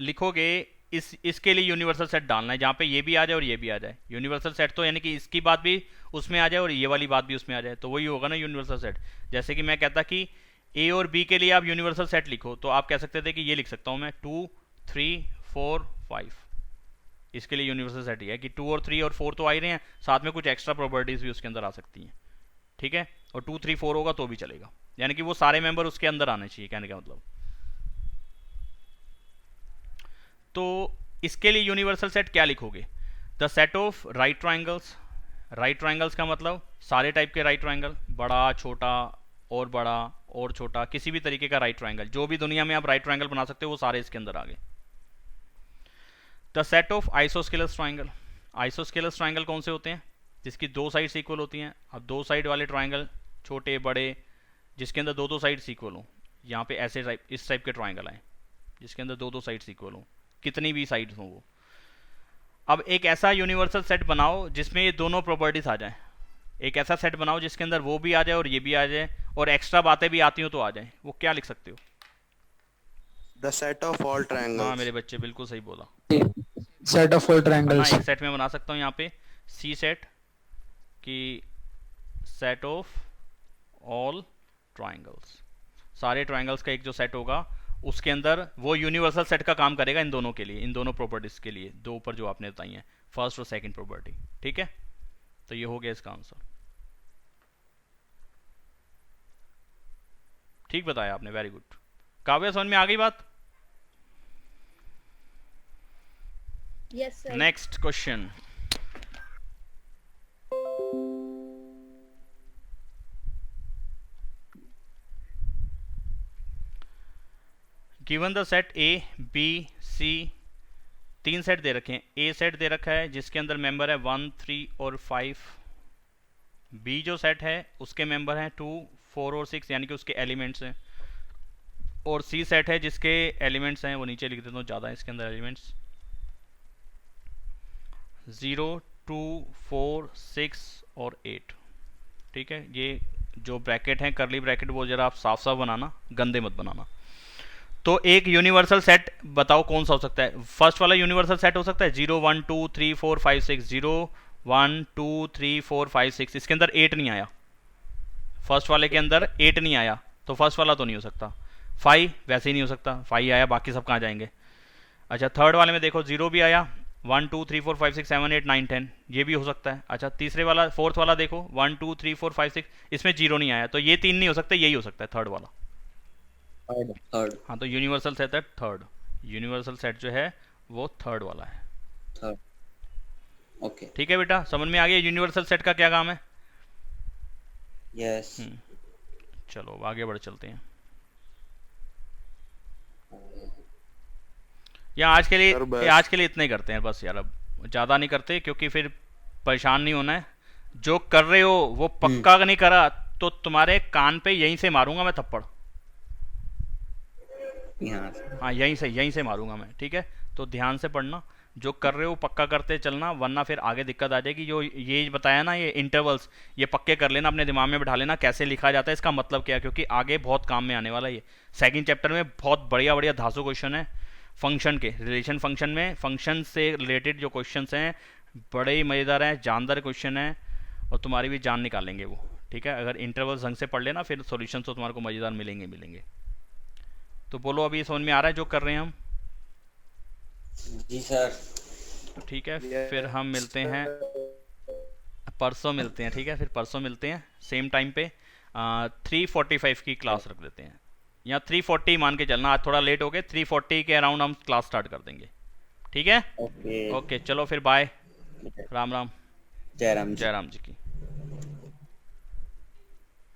लिखोगे इसके लिए यूनिवर्सल सेट डालना है जहां पे ये भी आ जाए और ये भी आ जाए। यूनिवर्सल सेट तो यानी कि इसकी बात भी उसमें आ जाए और ये वाली बात भी उसमें आ जाए, तो वही होगा ना यूनिवर्सल सेट। जैसे कि मैं कहता कि ए और बी के लिए आप यूनिवर्सल सेट लिखो, तो आप कह सकते थे कि ये लिख सकता हूं मैं 2 3 4 5, इसके लिए यूनिवर्सल सेट ही है कि 2 और 3 और 4 तो आ ही रहे हैं, साथ में कुछ एक्स्ट्रा प्रॉपर्टीज भी उसके अंदर आ सकती हैं, ठीक है। और 2 3 4 होगा तो भी चलेगा, यानी कि वो सारे मेंबर उसके अंदर आने चाहिए, कहने का मतलब। तो इसके लिए यूनिवर्सल सेट क्या लिखोगे? The set of right triangles. Right triangles का मतलब सारे टाइप के राइट ट्राइंगल, बड़ा छोटा और बड़ा और छोटा, किसी भी तरीके का राइट ट्राइंगल, जो भी दुनिया में आप राइट ट्राइंगल बना सकते हो वो सारे इसके अंदर आ गए। The set of isosceles triangle. Isosceles triangle कौन से होते हैं? जिसकी दो साइड्स इक्वल होती हैं। अब दो साइड वाले ट्राइंगल, छोटे बड़े, जिसके अंदर दो साइड्स इक्वल हो, यहाँ पे ऐसे टाइप, इस टाइप के ट्राइंगल आए जिसके अंदर दो साइड्स इक्वल हो, कितनी भी साइड्स हो वो। अब एक ऐसा यूनिवर्सल सेट बनाओ जिसमें ये दोनों प्रॉपर्टीज आ जाए। एक ऐसा सेट बनाओ जिसके अंदर वो भी आ जाए और ये भी आ जाए और एक्स्ट्रा बातें भी आती हो तो आ जाए। वो क्या लिख सकते हो? द सेट ऑफ ऑल हाँ ट्रायंगल्स। मेरे बच्चे बिल्कुल सही बोला। सेट ऑफ ऑल हाँ, ट्रायंगल्स। एक सेट में बना सकता हूँ यहाँ पे सी सेट की सेट ऑफ ऑल ट्राइंगल्स। सारे ट्राइंगल्स का एक जो सेट होगा उसके अंदर वो यूनिवर्सल सेट का काम करेगा इन दोनों के लिए, इन दोनों प्रॉपर्टीज के लिए, दो ऊपर जो आपने बताई हैं, फर्स्ट और सेकंड प्रॉपर्टी, ठीक है। तो ये हो गया इसका आंसर। ठीक बताया आपने, वेरी गुड। काव्या समझ में आ गई बात? Yes sir. Next question. Given the set A B C, तीन सेट दे रखे हैं। ए सेट दे रखा है जिसके अंदर मेंबर है 1 3 और 5। बी जो सेट है उसके मेंबर हैं 2 4 और 6, यानी कि उसके एलिमेंट्स हैं। और सी सेट है जिसके एलिमेंट्स हैं, वो नीचे लिख देता हूँ, ज़्यादा है इसके अंदर एलिमेंट्स, 0 2 4 6 और 8, ठीक है। ये जो ब्रैकेट हैं, करली ब्रैकेट, वो जरा आप साफ साफ बनाना, गंदे मत बनाना। तो एक यूनिवर्सल सेट बताओ कौन सा हो सकता है? फर्स्ट वाला यूनिवर्सल सेट हो सकता है 0 1 2 3 4 5 6, 0 1 2 3 4 5 6, इसके अंदर 8 नहीं आया, फर्स्ट वाले के अंदर 8 नहीं आया, तो फर्स्ट वाला तो नहीं हो सकता। 5 वैसे ही नहीं हो सकता, 5 आया, बाकी सब कहाँ जाएंगे? अच्छा, थर्ड वाले में देखो 0 भी आया, 1 2 3 4 5 6 7 8 9 10, ये भी हो सकता है। अच्छा, तीसरे वाला, फोर्थ वाला देखो 1 2 3 4 5 6, इसमें 0 नहीं आया, तो ये तीन नहीं हो सकते, यही हो सकता है थर्ड वाला। थर्ड। हाँ, तो यूनिवर्सल सेट है थर्ड, यूनिवर्सल सेट जो है वो थर्ड वाला है। थर्ड, ओके, ठीक है बेटा, समझ में आ गया यूनिवर्सल सेट का क्या काम है? यस। चलो आगे बढ़ चलते हैं। या आज के सर बस। लिए आज के लिए इतना ही करते हैं बस यार, अब ज़्यादा नहीं करते क्योंकि फिर परेशान नहीं होना है। जो कर रहे हो वो पक्का नहीं करा तो तुम्हारे कान पे यहीं से मारूंगा मैं थप्पड़। यहाँ से। हाँ यहीं से मारूंगा मैं, ठीक है। तो ध्यान से पढ़ना, जो कर रहे हो पक्का करते चलना, वरना फिर आगे दिक्कत आ जाएगी। जो ये बताया ना ये इंटरवल्स, ये पक्के कर लेना, अपने दिमाग में बिठा लेना कैसे लिखा जाता है, इसका मतलब क्या है, क्योंकि आगे बहुत काम में आने वाला है ये। सेकंड चैप्टर में बहुत बढ़िया बढ़िया धांसू क्वेश्चन है फंक्शन के, रिलेशन फंक्शन में फंक्शन से रिलेटेड जो क्वेश्चंस हैं बड़े ही मज़ेदार हैं, जानदार क्वेश्चन हैं और तुम्हारी भी जान निकालेंगे वो, ठीक है। अगर इंटरवल्स ढंग से पढ़ लेना फिर सॉल्यूशन तो तुम्हारे को मज़ेदार मिलेंगे। तो बोलो अभी समझ में आ रहा है जो कर रहे हैं हम? जी सर। ठीक है, फिर हम मिलते हैं परसों, मिलते हैं, ठीक है। फिर परसों मिलते हैं सेम टाइम पे। 3:45 की क्लास रख देते हैं, या 3:40 मान के चलना, आज थोड़ा लेट हो गए, 3:40 के अराउंड हम क्लास स्टार्ट कर देंगे, ठीक है। ओके। ओके चलो फिर बाय, राम राम, जय राम जी। जय राम जी की।